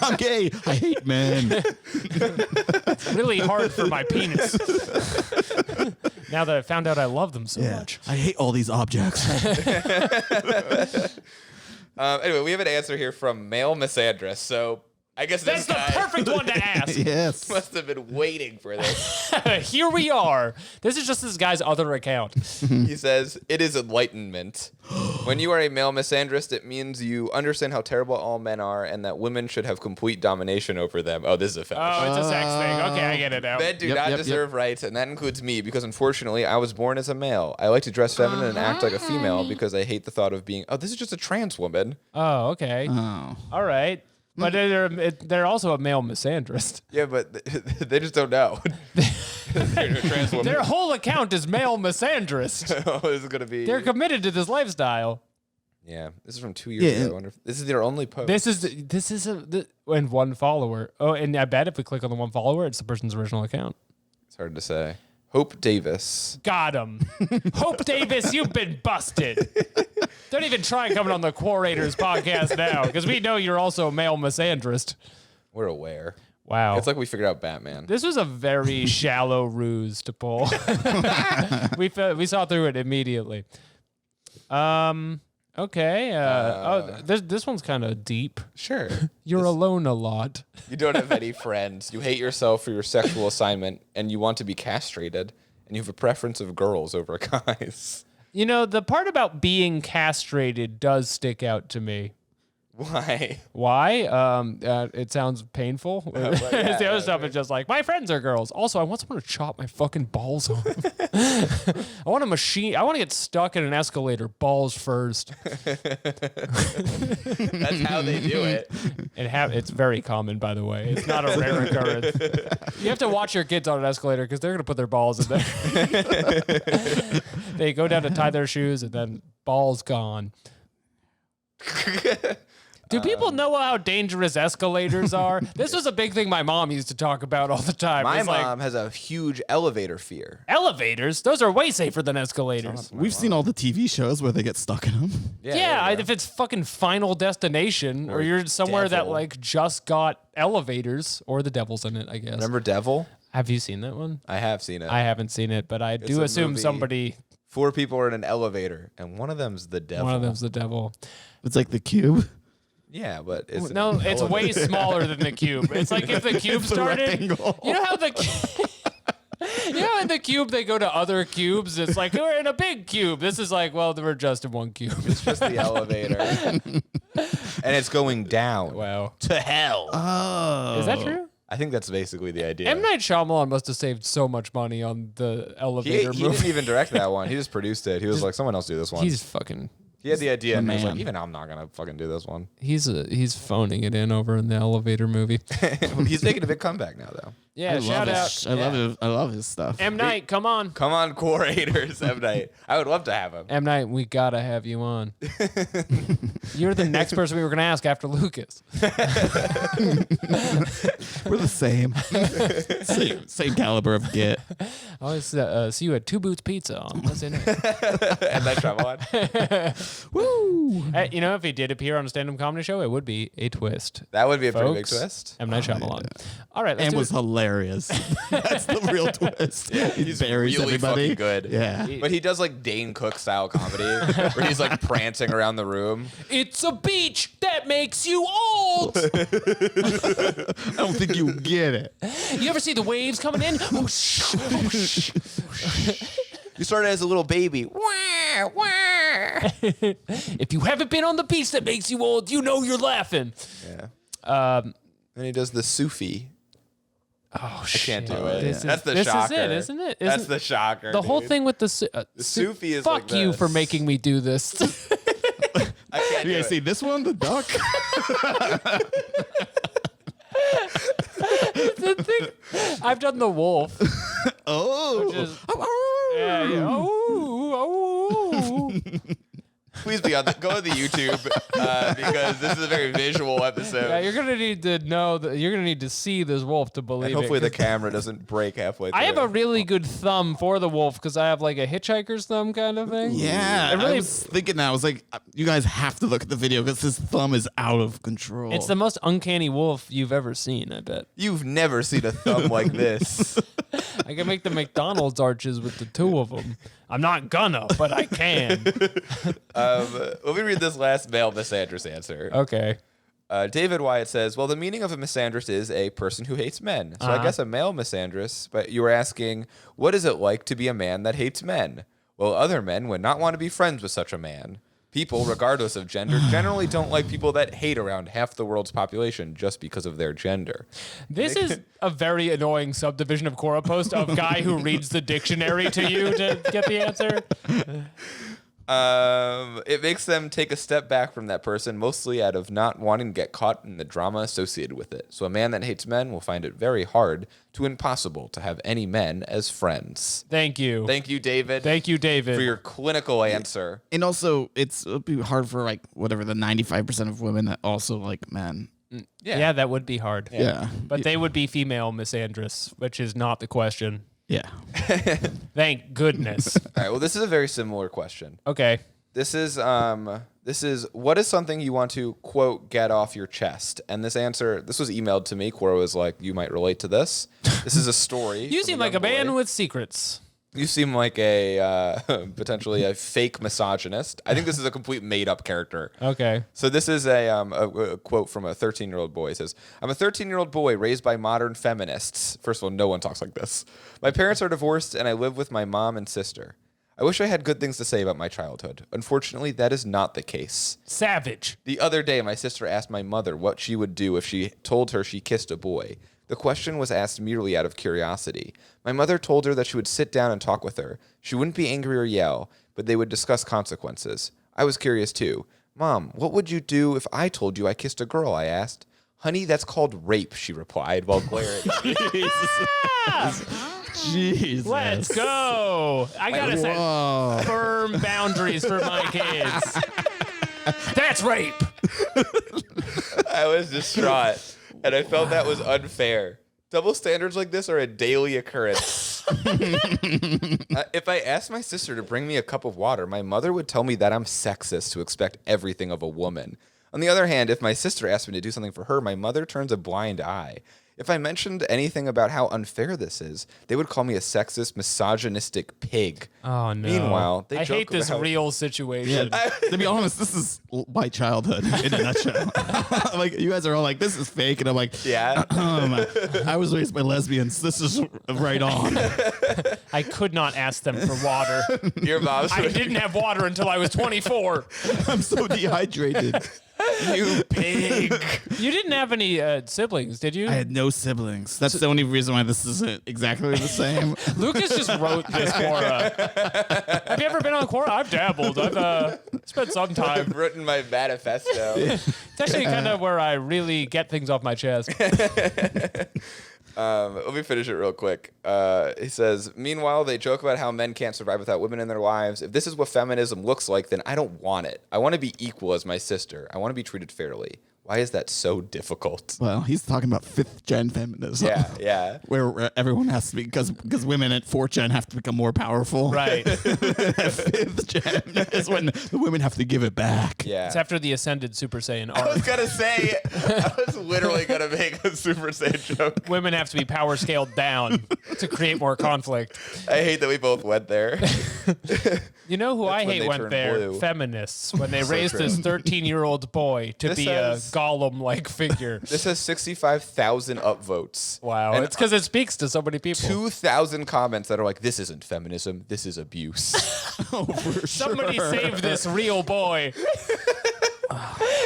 I'm gay. I hate men. It's really hard for my penis. Now that I found out I love them so much. I hate all these objects. Anyway, we have an answer here from male misandrist. So I guess That's this the guy perfect one to ask. Yes. must have been waiting for this. Here we are. This is just this guy's other account. He says, it is enlightenment. When you are a male misandrist, it means you understand how terrible all men are and that women should have complete domination over them. Oh, this is a fetish. Oh, it's a sex thing. Okay, I get it now. Men do Yep, not yep, deserve rights, and that includes me, because unfortunately, I was born as a male. I like to dress feminine and act like a female because I hate the thought of being, oh, this is just a trans woman. Oh, okay. Oh. All right. But they're also a male misandrist. Yeah, but they just don't know. They're a trans woman. Their whole account is male misandrist. Oh, this is going to be. They're committed to this lifestyle. Yeah, this is from 2 years Yeah. ago. I wonder if this is their only post. And one follower. Oh, and I bet if we click on the one follower, it's the person's original account. It's hard to say. Hope Davis. Got him. Hope Davis, you've been busted. Don't even try coming on the Quarators podcast now, because we know you're also a male misandrist. We're aware. Wow. It's like we figured out Batman. This was a very shallow ruse to pull. We saw through it immediately. Okay. This one's kind of deep. Sure. You're alone a lot. You don't have any friends. You hate yourself for your sexual assignment, and you want to be castrated, and you have a preference of girls over guys. You know, the part about being castrated does stick out to me. Why? Why? It sounds painful. yeah, The other stuff is just like, my friends are girls. Also, I want someone to chop my fucking balls off. I want a machine. I want to get stuck in an escalator, balls first. That's how they do it. It's very common, by the way. It's not a rare occurrence. You have to watch your kids on an escalator because they're going to put their balls in there. They go down to tie their shoes and then balls gone. Do people know how dangerous escalators are? This was a big thing my mom used to talk about all the time. My It's like, mom has a huge elevator fear. elevators? Those are way safer than escalators. We've seen all the TV shows where they get stuck in them. Yeah, if it's fucking Final Destination or you're somewhere that Devil. like just got elevators or the devil's in it, I guess. Remember Devil? Have you seen that one? I have seen it. I haven't seen it, but I do a assume movie. somebody, 4 people are in an elevator, and one of them's the devil. one of them's the devil. It's like the cube. Yeah, but it's No, an it's way elevator. smaller than the cube. It's like if the cube It's a started. rectangle. You know how in the cube they go to other cubes? It's like we're in a big cube. This is like, well, we're just in one cube. It's just the elevator, and it's going down Wow. to hell. Oh. Is that true? I think that's basically the idea. M. Night Shyamalan must have saved so much money on the he elevator didn't movie. even direct that one. He just produced it. He was like, someone else do this one. He's fucking. He had the idea, and he was like, man. even I'm not gonna fucking do this one. He's phoning it in over in the elevator movie. He's making a big comeback now, though. Yeah, shout out. I love his stuff. M. Night, come on. Come on, core haters, M. Night. I would love to have him. M. Night, we gotta have you on. You're the next person we were gonna ask after Lucas. We're the same. same caliber of git. I always see you at Two Boots Pizza on Wednesday night. And that Shyamalan. Woo! Hey, you know, if he did appear on a stand-up comedy show, it would be a twist. That would be a pretty big Folks, twist. M. Night Shyamalan. All right, let's And do was it. hilarious. That's the real twist. He He's buries really everybody. fucking good. Yeah. But he does like Dane Cook style comedy where he's like prancing around the room. It's a beach that makes you old. I don't think you get it. You ever see the waves coming in? Whoosh, whoosh. You started as a little baby. Wah, wah. If you haven't been on the beach that makes you old, you know you're laughing. Yeah. And he does the Sufi. Oh, I can't do shit. it. This That's the this shocker. is it, isn't it? That's Isn't- the shocker. The whole dude. thing with the Sufi is fuck like you this. for making me do this. I can't do You it. guys see this one, the duck? The thing, I've done the wolf. Oh. Just- Yeah. Oh. Please be on go to the YouTube because this is a very visual episode. Yeah, you're gonna need to know that you're gonna need to see this wolf to believe And hopefully it. the camera doesn't break halfway through. I have it. a really good thumb for the wolf because I have like a hitchhiker's thumb kind of thing. Yeah, It really- I was thinking that. I was like, you guys have to look at the video because his thumb is out of control. It's the most uncanny wolf you've ever seen, I bet. You've never seen a thumb like this. I can make the McDonald's arches with the two of them. I'm not gonna, but I can. Let me read this last male misandrist answer. Okay. David Wyatt says, well, the meaning of a misandrist is a person who hates men. So I guess a male misandrist, but you were asking, what is it like to be a man that hates men? Well, other men would not want to be friends with such a man. People, regardless of gender, generally don't like people that hate around half the world's population just because of their gender. This is a very annoying subdivision of Quora post of guy who reads the dictionary to you to get the answer. It makes them take a step back from that person, mostly out of not wanting to get caught in the drama associated with it. So a man that hates men will find it very hard to impossible to have any men as friends. Thank you. Thank you, David. Thank you, David. For your clinical answer. And also, it'll be hard for like whatever the 95% of women that also like men. Yeah, that would be hard. Yeah. But they would be female misandrists, which is not the question. Yeah. Thank goodness. All right, well, this is a very similar question. Okay. This is what is something you want to, quote, get off your chest? And this was emailed to me. Quora was like, you might relate to this. This is a story. You from seem like a young man boy. with secrets. You seem like a potentially a fake misogynist. I think this is a complete made-up character. Okay. So this is a quote from a 13-year-old boy. It says, I'm a 13-year-old boy raised by modern feminists. First of all, no one talks like this. My parents are divorced, and I live with my mom and sister. I wish I had good things to say about my childhood. Unfortunately, that is not the case. Savage. The other day, my sister asked my mother what she would do if she told her she kissed a boy. The question was asked merely out of curiosity. My mother told her that she would sit down and talk with her. She wouldn't be angry or yell, but they would discuss consequences. I was curious too. Mom, what would you do if I told you I kissed a girl? I asked. Honey, that's called rape, she replied while glaring at me. Jesus. Let's go. I gotta set firm boundaries for my kids. That's rape. I was distraught, and I felt that was unfair. Double standards like this are a daily occurrence. If I asked my sister to bring me a cup of water, my mother would tell me that I'm sexist to expect everything of a woman. On the other hand, if my sister asked me to do something for her, my mother turns a blind eye. If I mentioned anything about how unfair this is, they would call me a sexist, misogynistic pig. Oh, no. Meanwhile, they I joke hate this about- real situation. To be honest, this is my childhood in a nutshell. Like, you guys are all like, this is fake. And I'm like, Yeah. I was raised by lesbians. This is right on. I could not ask them for water. Your mom's I didn't have water until I was 24. I'm so dehydrated. you pig. You didn't have any siblings, did you? I had no siblings. That's the only reason why this isn't exactly the same. Lucas just wrote this Quora. Have you ever been on Quora? I've dabbled. I've spent some time. I've written my manifesto. It's actually kind of where I really get things off my chest. Let me finish it real quick. He says, meanwhile, they joke about how men can't survive without women in their lives. If this is what feminism looks like, then I don't want it. I want to be equal as my sister. I want to be treated fairly. Why is that so difficult? Well, he's talking about 5th gen feminism. Yeah. Where everyone has to be, because women at 4th gen have to become more powerful. Right. At 5th gen is when the women have to give it back. Yeah. It's after the Ascended Super Saiyan I was arc. going to say, I was literally going to make a Super Saiyan joke. Women have to be power scaled down to create more conflict. I hate that we both went there. You know who I when hate they went turn there? blue. Feminists. When they raised true. this 13-year-old boy to This be a says- Gollum-like figure. This has 65,000 upvotes. Wow. And It's because it speaks to so many people. 2,000 comments that are like, this isn't feminism, this is abuse. Oh, for Somebody sure. save this real boy.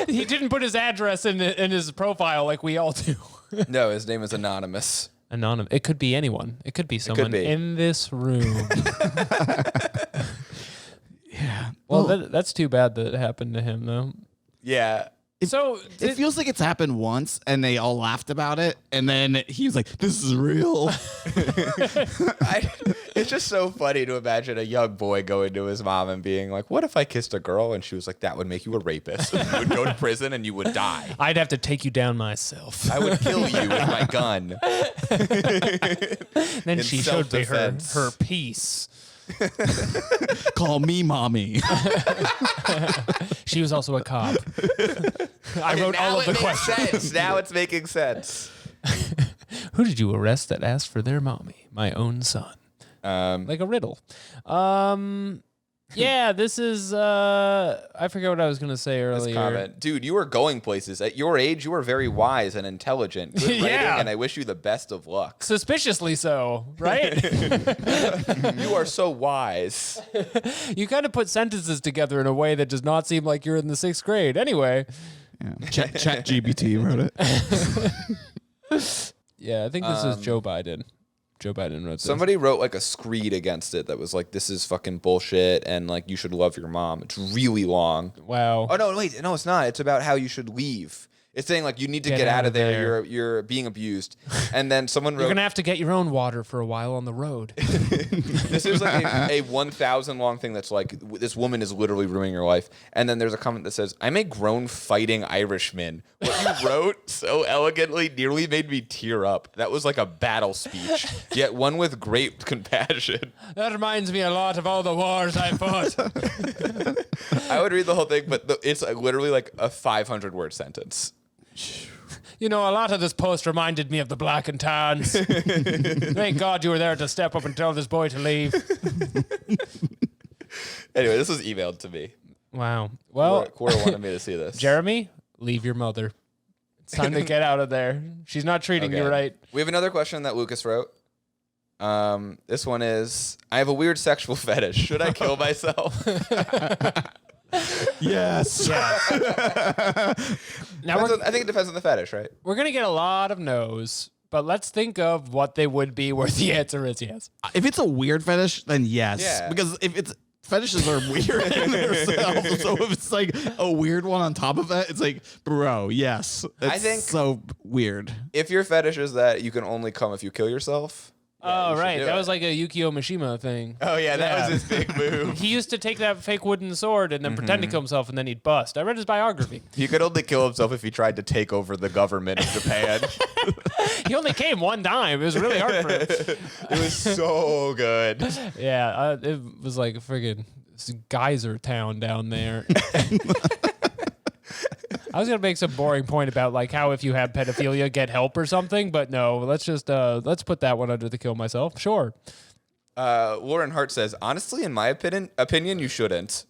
He didn't put his address in his profile like we all do. No, his name is Anonymous. Anonymous. It could be anyone. It could be someone be. in this room. Yeah. Well, that's too bad that it happened to him, though. Yeah. So It feels like it's happened once and they all laughed about it. And then he was like, this is real. It's just so funny to imagine a young boy going to his mom and being like, what if I kissed a girl? And she was like, that would make you a rapist. You would go to prison and you would die. I'd have to take you down myself. I would kill you with my gun. Then in she showed me self-defense. her piece. Call me mommy. She was also a cop. I wrote all of the questions. Sense. Now it's making sense. Who did you arrest that asked for their mommy? My own son. Like a riddle. Yeah, this is I forget what I was gonna say earlier. This comment. Dude, you are going places. At your age, you are very wise and intelligent. Good writing, Yeah. and I wish you the best of luck. Suspiciously so, right? You are so wise. You kind of put sentences together in a way that does not seem like you're in the 6th grade. Anyway. Yeah. Chat GPT wrote it. Yeah, I think this is Joe Biden. Joe Biden wrote this. Somebody wrote like a screed against it that was like, this is fucking bullshit and like you should love your mom. It's really long. Wow. Oh no, wait, no, it's not. It's about how you should leave. It's saying like you need to get out of there. You're being abused. And then someone wrote, You're gonna have to get your own water for a while on the road. this is like a 1,000 long thing that's like, this woman is literally ruining your life. And then there's a comment that says, I'm a grown fighting Irishman. What you wrote so elegantly nearly made me tear up. That was like a battle speech, yet one with great compassion. That reminds me a lot of all the wars I fought. I would read the whole thing, but it's literally like a 500-word sentence. You know, a lot of this post reminded me of the Black and Tans. Thank God you were there to step up and tell this boy to leave. Anyway, this was emailed to me. Wow. Well, Quora wanted me to see this. Jeremy, leave your mother. It's time to get out of there. She's not treating you Okay. right. We have another question that Lucas wrote. This one is, I have a weird sexual fetish. Should I kill myself? Yes. Now I think it depends on the fetish, right? we're going to get a lot of no's, but let's think of what they would be where the answer is yes. If it's a weird fetish, then yes. Yeah. Because if it's fetishes are weird in themselves, so if it's like a weird one on top of that, it's like, bro, yes. It's think- so weird. If your fetish is that you can only come if you kill yourself. Oh, you should right. do That it. was like a Yukio Mishima thing. Oh, yeah, that Yeah. was his big move. He used to take that fake wooden sword and then pretend to kill himself, and then he'd bust. I read his biography. He could only kill himself if he tried to take over the government of Japan. He only came one time. It was really hard for him. It was so good. Yeah, it was like a friggin' geyser town down there. I was gonna make some boring point about like how if you have pedophilia, get help or something, but no. Let's just let's put that one under the kill myself. Sure. Lauren Hart says, honestly, in my opinion, you shouldn't.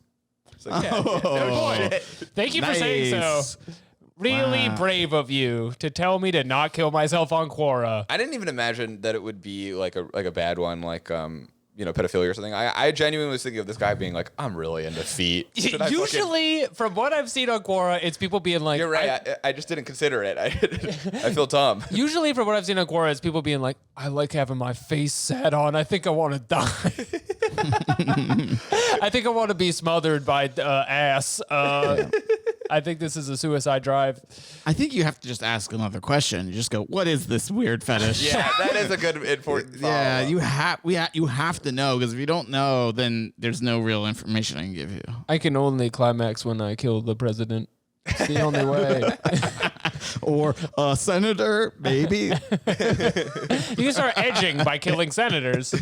It's like, yeah, no shit. Thank you for saying so. Nice. Really brave of you to tell me to not kill myself on Quora. I didn't even imagine that it would be like a bad one, like pedophilia or something. I genuinely was thinking of this guy being like, I'm really into feet. Should I fucking-" Usually, from what I've seen on Quora, it's people being like, You're right. I just didn't consider it. I feel dumb. Usually, from what I've seen on Quora, it's people being like, I like having my face sat on. I think I want to die. I think I want to be smothered by ass. I think this is a suicide drive. I think you have to just ask another question. You just go, what is this weird fetish? Yeah, that is a good important Yeah, follow-up. you have to know, because if you don't know, then there's no real information I can give you. I can only climax when I kill the president. It's the only way. Or a senator, maybe. You can start edging by killing senators.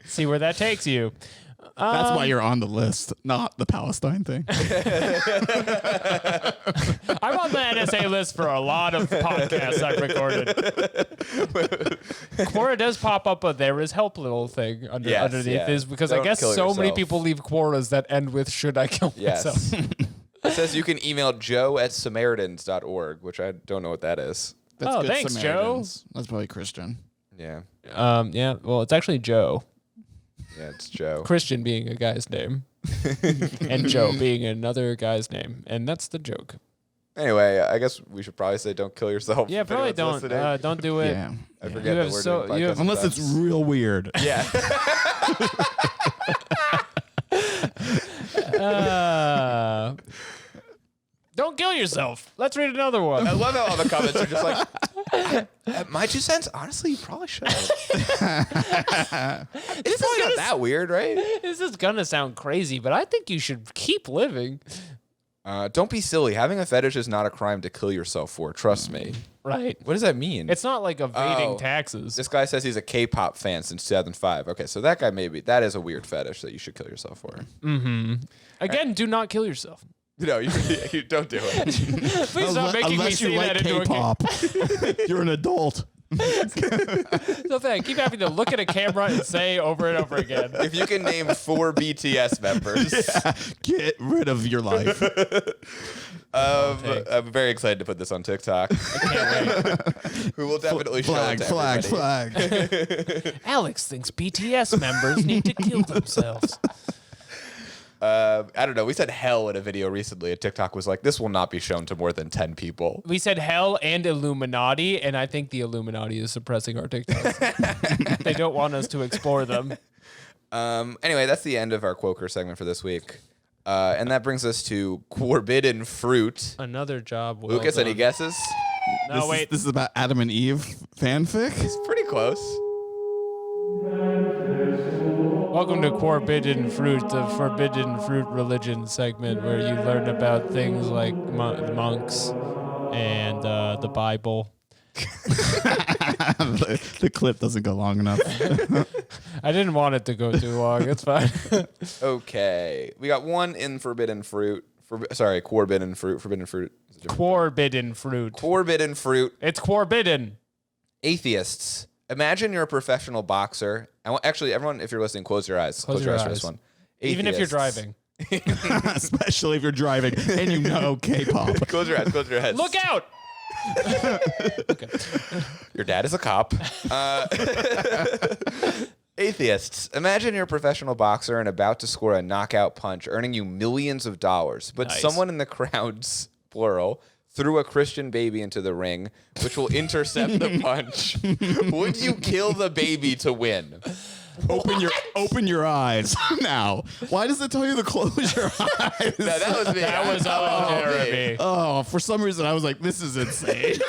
See where that takes you. That's why you're on the list, not the Palestine thing. I'm on the NSA list for a lot of podcasts I've recorded. Quora does pop up a there is help little thing underneath this because I Don't guess kill so many yourself. people leave Quoras that end with should I kill myself? Yes. It says you can email joe@samaritans.org, which I don't know what that is. That's Oh, good thanks, Samaritans. That's probably Christian. Yeah. Yeah, well, it's actually Joe. Yeah, it's Joe. Christian being a guy's name. And Joe being another guy's name. And that's the joke. Anyway, I guess we should probably say don't kill yourself. Yeah, if probably anyone's don't. listening. Don't do it. Yeah. I forget You that have we're so- doing you podcasts have- Unless it's sometimes. real weird. Yeah. Don't kill yourself. Let's read another one. I love how all the comments are just like, my 2 cents, honestly, you probably should. It's probably not that weird, right? This is gonna sound crazy, but I think you should keep living. Don't be silly. Having a fetish is not a crime to kill yourself for. Trust me. Right. What does that mean? It's not like evading Oh. taxes. This guy says he's a K-pop fan since 2005. Okay, so that guy that is a weird fetish that you should kill yourself for. Again, do not kill yourself. No, you don't do it. Please stop making me Unless say you like that into a game. K-pop. You're an adult. So I keep having to look at a camera and say over and over again. If you can name 4 BTS members, Get rid of your life. I'm very excited to put this on TikTok. Who will definitely show it to everybody. Alex thinks BTS members need to kill themselves. I don't know. We said hell in a video recently, and TikTok was like, "This will not be shown to more than 10 people." We said hell and Illuminati, and I think the Illuminati is suppressing our TikToks. They don't want us to explore them. Anyway, that's the end of our Quoker segment for this week. And that brings us to Forbidden Fruit. Another job. Well Lucas, any done. guesses? No, wait. This is about Adam and Eve fanfic. It's pretty close. Welcome to Forbidden Fruit, the Forbidden Fruit religion segment where you learn about things like monks and the Bible. The clip doesn't go long enough. I didn't want it to go too long. It's fine. Okay. We got one in Forbidden Fruit. Forbidden Fruit. Forbidden Fruit. Forbidden Fruit. Forbidden Fruit. It's forbidden. Atheists. Imagine you're a professional boxer. Actually, everyone, if you're listening, close your eyes. Close your eyes for eyes. this one. Even if you're Atheists. driving. Especially if you're driving and you know K-pop. Close your eyes. Close your eyes. Look out! Your dad is a cop. Atheists. Imagine you're a professional boxer and about to score a knockout punch, earning you millions of dollars. But Nice. someone in the crowds, plural, threw a Christian baby into the ring, which will intercept the punch. Would you kill the baby to win? Open your eyes now. Why does it tell you to close your eyes? No, that was me. That was Jeremy. Oh, for some reason I was like, this is insane.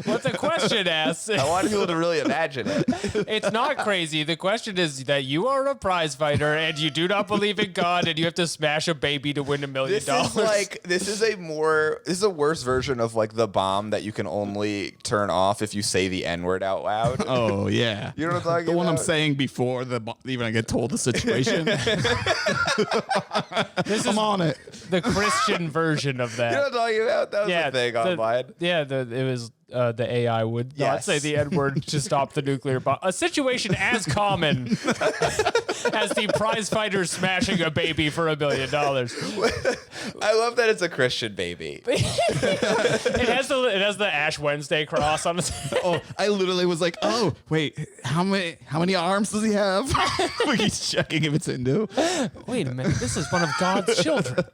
What the question asks. I want people to really imagine it. It's not crazy. The question is that you are a prize fighter and you do not believe in God and you have to smash a baby to win $1 million. This is a worse version of like the bomb that you can only turn off if you say the N-word out loud. Oh yeah. You know what I'm talking The one I'm about? saying before even I get told the situation. I'm on it. the Christian version of that. You know what I'm talking about? That was the thing online. It was the AI would not Yes. say the N-word to stop the nuclear bomb. A situation as common as the prize fighter smashing a baby for $1 million. I love that it's a Christian baby. It has the Ash Wednesday cross on its. Oh, I literally was like, oh wait, how many arms does he have? He's checking if it's Hindu. Wait a minute, this is one of God's children.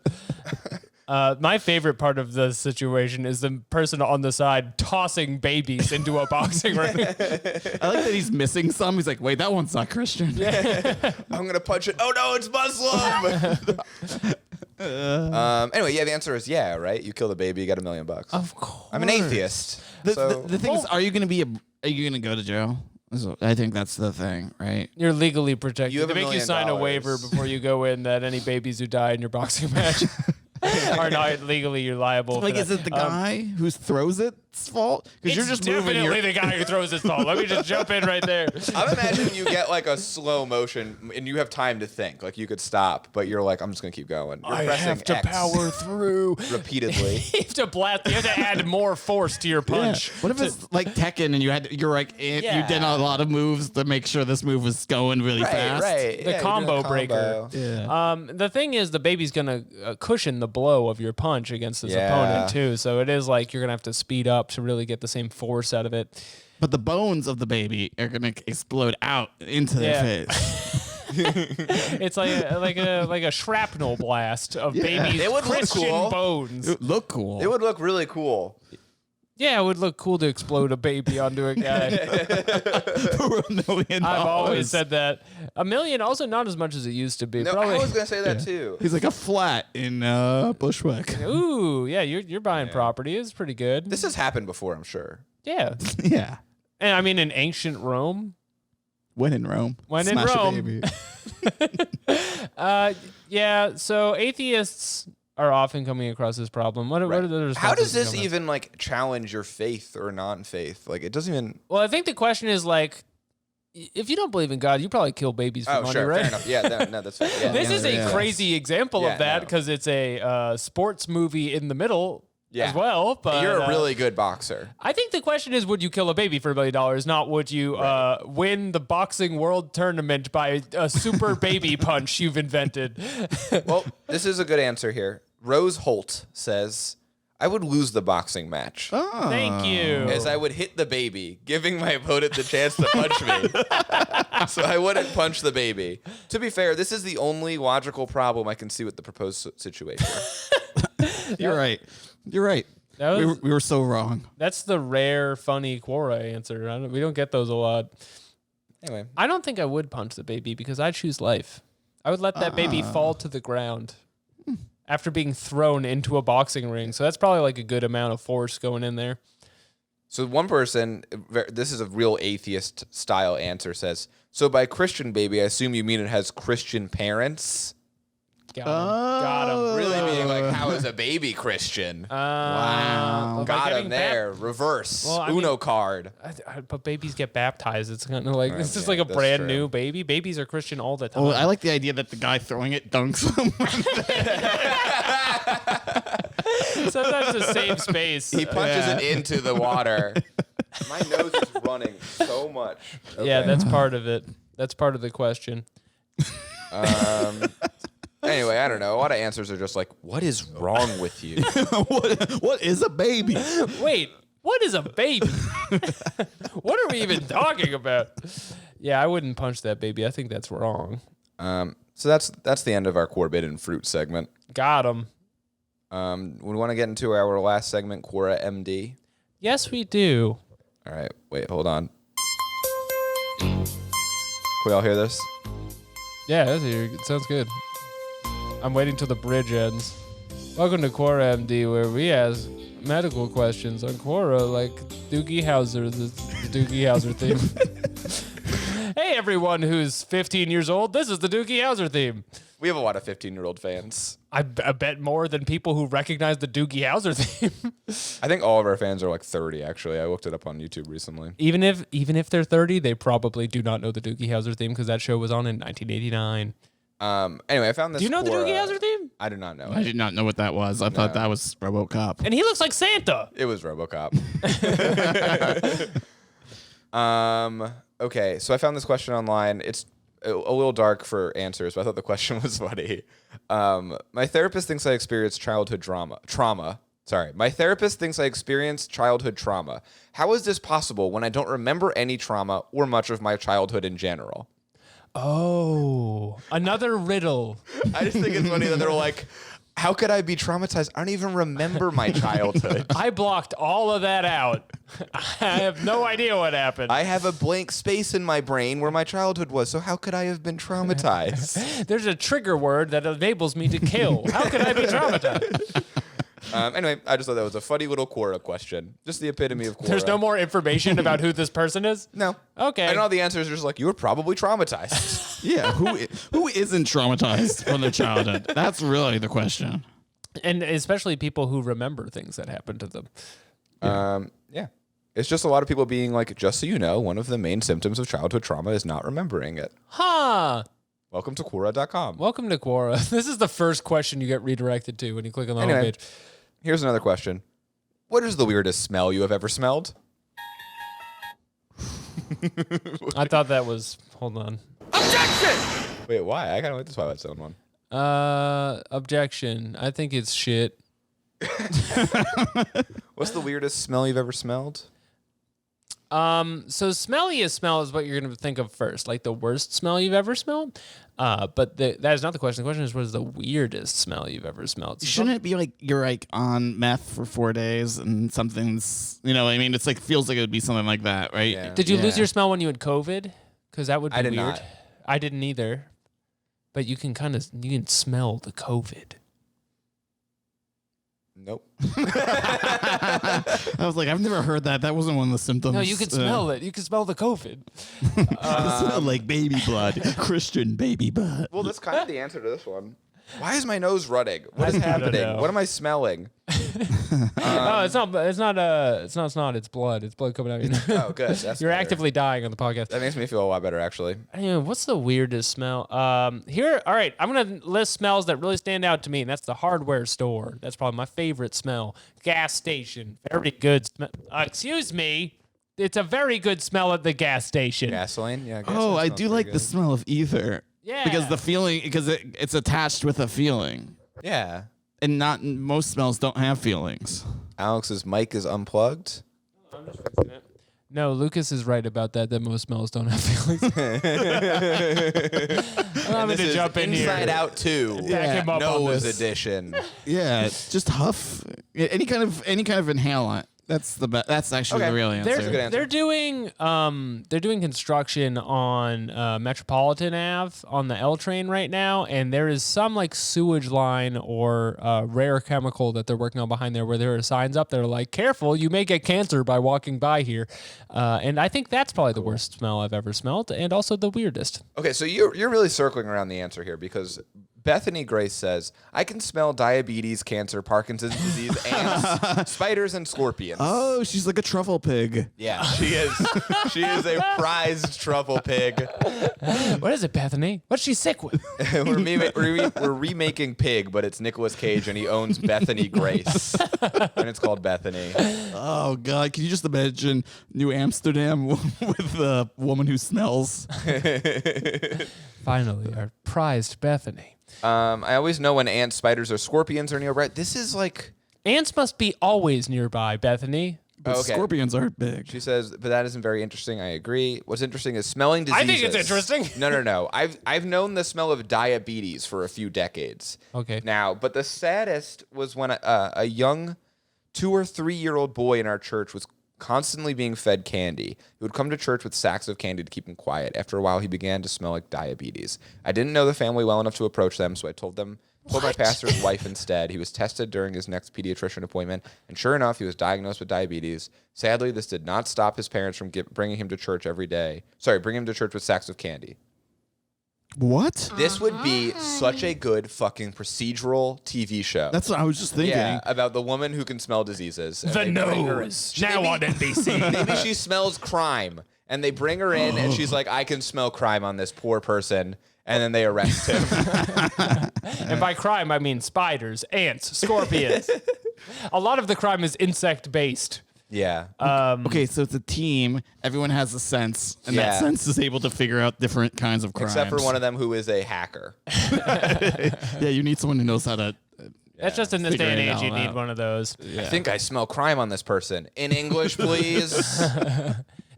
My favorite part of the situation is the person on the side tossing babies into a boxing ring. I like that he's missing some. He's like, wait, that one's not Christian. I'm gonna punch it. Oh no, it's Muslim. Anyway, the answer is yeah, right? You kill the baby, you get $1 million. Of course. I'm an atheist. The thing is, are you gonna go to jail? I think that's the thing, right? You're legally protected. You have They $1 make you million. sign a waiver before you go in that any babies who die in your boxing match are not legally you're liable. Like, for is that. it the guy who throws it's fault? Because you're just moving definitely your. the guy who throws his ball. Let me just jump in right there. I'm imagining you get like a slow motion and you have time to think. Like you could stop, but you're like, I'm just gonna keep going. You're I pressing have to X power through. repeatedly. You have to blast. You have to add more force to your Yeah. punch. What if it's like Tekken and you're like you Yeah. did a lot of moves to make sure this move was going really fast? Right. The Yeah, combo you're doing a breaker. Yeah. The thing is, the baby's gonna cushion the blow of your punch against his Yeah. opponent too. So it is like you're gonna have to speed up to really get the same force out of it. But the bones of the baby are gonna explode out into their face. It's like a shrapnel blast of babies' It would look Christian cool. bones. It would look cool. It would look really cool. Yeah, it would look cool to explode a baby onto a guy. for $1 million. I've always said that. $1 million, also not as much as it used to be. No, Probably. I was gonna say that too. He's like a flat in Bushwick. Ooh, yeah, you're buying property. It's pretty good. This has happened before, I'm sure. Yeah, Yeah. and I mean in ancient Rome. When in Rome. When in Smash a Rome. baby. Yeah. So atheists are often coming across this problem. What are the How does responses this to come even like challenge your faith or non-faith? Like it doesn't even. Well, I think the question is like, if you don't believe in God, you probably kill babies for Oh, money, sure, right? fair enough. Yeah, no, that's fair. Yeah, This yeah. is a yeah. crazy example Yeah, of that no. because it's a sports movie in the middle as well. But You're a really good boxer. I think the question is, would you kill a baby for $1 million? Not would you win the boxing world tournament by a super baby punch you've invented? Well, this is a good answer here. Rose Holt says, I would lose the boxing match. Thank you. As I would hit the baby, giving my opponent the chance to punch me. So I wouldn't punch the baby. To be fair, this is the only logical problem I can see with the proposed situation. You're right. You're right. We were so wrong. That's the rare, funny Quora answer. We don't get those a lot. Anyway. I don't think I would punch the baby because I choose life. I would let that baby fall to the ground after being thrown into a boxing ring. So that's probably like a good amount of force going in there. So one person, this is a real atheist style answer, says, so by Christian baby, I assume you mean it has Christian parents? Got him. Really being like, how is a baby Christian? Wow. Got him there. Reverse. Well, I Uno mean- card. But babies get baptized. It's kind of like Right, it's just yeah, like a that's brand true. new baby. Babies are Christian all the time. Oh, I like the idea that the guy throwing it dunks him. Sometimes to save space. He punches it into the water. My nose is running so much. Yeah, Okay. that's part of it. That's part of the question. Anyway, I don't know. A lot of answers are just like, what is wrong with you? what is a baby? Wait, what is a baby? What are we even talking about? Yeah, I wouldn't punch that baby. I think that's wrong. So that's the end of our Corbin Fruit segment. Got him. We want to get into our last segment, Quora MD. Yes, we do. All right, wait, hold on. Can we all hear this? Yeah, it sounds good. I'm waiting till the bridge ends. Welcome to Quora MD, where we ask medical questions on Quora, like Doogie Howser, the Doogie Howser theme. Hey, everyone who's 15 years old, this is the Doogie Howser theme. We have a lot of 15-year-old fans. I bet more than people who recognize the Doogie Howser theme. I think all of our fans are like 30, actually. I looked it up on YouTube recently. Even if they're 30, they probably do not know the Doogie Howser theme because that show was on in 1989. Anyway, I found this. Do you know the Quora- Doogie Howser theme? I do not know. I did not know what that was. I thought that was RoboCop. And he looks like Santa. It was RoboCop. Okay, so I found this question online. It's a little dark for answers, but I thought the question was funny. My therapist thinks I experienced childhood trauma. Sorry. My therapist thinks I experienced childhood trauma. How is this possible when I don't remember any trauma or much of my childhood in general? Oh, another riddle. I just think it's funny that they're like, how could I be traumatized? I don't even remember my childhood. I blocked all of that out. I have no idea what happened. I have a blank space in my brain where my childhood was, so how could I have been traumatized? There's a trigger word that enables me to kill. How could I be traumatized? Anyway, I just thought that was a funny little Quora question. Just the epitome of Quora. There's no more information about who this person is? No. Okay. And all the answers are just like, you were probably traumatized. Yeah, who isn't traumatized from their childhood? That's really the question. And especially people who remember things that happened to them. Yeah. It's just a lot of people being like, just so you know, one of the main symptoms of childhood trauma is not remembering it. Huh. Welcome to Quora.com. Welcome to Quora. This is the first question you get redirected to when you click on the Anyway, homepage. here's another question. What is the weirdest smell you have ever smelled? I thought that was... Hold on. Wait, why? I kind of like the Twilight Zone one. Objection. I think it's shit. What's the weirdest smell you've ever smelled? So smelliest smell is what you're going to think of first, like the worst smell you've ever smelled. But that is not the question. The question is, what is the weirdest smell you've ever smelled? So Shouldn't it be like you're like on meth for 4 days and something's, you know what I mean? It's like, feels like it would be something like that, right? Yeah. Did you lose Yeah. your smell when you had COVID? Because that would be I did weird. not. I didn't either. But you can smell the COVID. Nope. I was like, I've never heard that. That wasn't one of the symptoms. No, you can smell it. You can smell the COVID. It smelled like baby blood. Christian baby blood. Well, that's kind of the answer to this one. Why is my nose running? What is happening? know. What am I smelling? No, it's not snot. It's blood. It's blood coming out. Of your Oh, good. That's You're better. actively dying on the podcast. That makes me feel a lot better, actually. Anyway, what's the weirdest smell? Here, all right, I'm gonna list smells that really stand out to me, and that's the hardware store. That's probably my favorite smell. Gas station, very good smell. Excuse me, it's a very good smell at the gas station. Gasoline? Yeah. Oh, gasoline I smells do pretty like good. the smell of ether. Yeah. Because the feeling, because it's attached with a feeling. Yeah. And not most smells don't have feelings. Alex's mic is unplugged. I'm just fixing it. No, Lucas is right about that. That most smells don't have feelings. Allow me This to is jump in here. Inside Out 2. Back him up on Nose this. edition. Yeah, it's just huff. Any kind of inhalant. That's the best. That's actually Okay. the real answer. That's a good answer. They're doing construction on Metropolitan Ave on the L train right now, and there is some like sewage line or rare chemical that they're working on behind there, where there are signs up that are like, "Careful, you may get cancer by walking by here." And I think that's probably the worst smell I've ever smelled, and also the weirdest. Okay, so you're really circling around the answer here because Bethany Grace says, I can smell diabetes, cancer, Parkinson's disease, ants, spiders, and scorpions. Oh, she's like a truffle pig. Yeah, she is. She is a prized truffle pig. What is it, Bethany? What's she sick with? we're remaking Pig, but it's Nicolas Cage, and he owns Bethany Grace, and it's called Bethany. Oh God, can you just imagine New Amsterdam with a woman who smells? Finally, our prized Bethany. I always know when ants, spiders, or scorpions are nearby. This is like. Ants must be always nearby, Bethany. But Okay. scorpions aren't big. She says, but that isn't very interesting. I agree. What's interesting is smelling diseases. I think it's interesting. No. I've known the smell of diabetes for a few decades. Okay. Now, but the saddest was when a young 2 or 3 year old boy in our church was constantly being fed candy. He would come to church with sacks of candy to keep him quiet. After a while, he began to smell like diabetes. I didn't know the family well enough to approach them, so I told my pastor's wife instead. He was tested during his next pediatrician appointment, and sure enough, he was diagnosed with diabetes. Sadly, this did not stop his parents from bringing him to church every day. Bringing him to church with sacks of candy. What? This would be such a good fucking procedural TV show. That's what I was just thinking. Yeah, about the woman who can smell diseases. and The they bring her in. nose. Now on NBC. Maybe she smells crime, and they bring her in, and she's like, I can smell crime on this poor person. And then they arrest him. And by crime, I mean spiders, ants, scorpions. A lot of the crime is insect-based. Yeah. Okay, so it's a team. Everyone has a sense, and Yeah. that sense is able to figure out different kinds of crimes. Except for one of them who is a hacker. Yeah, you need someone who knows how to. That's just in this day and Figuring it age, you all need out. one of those. I think I smell crime on this person. In English, please.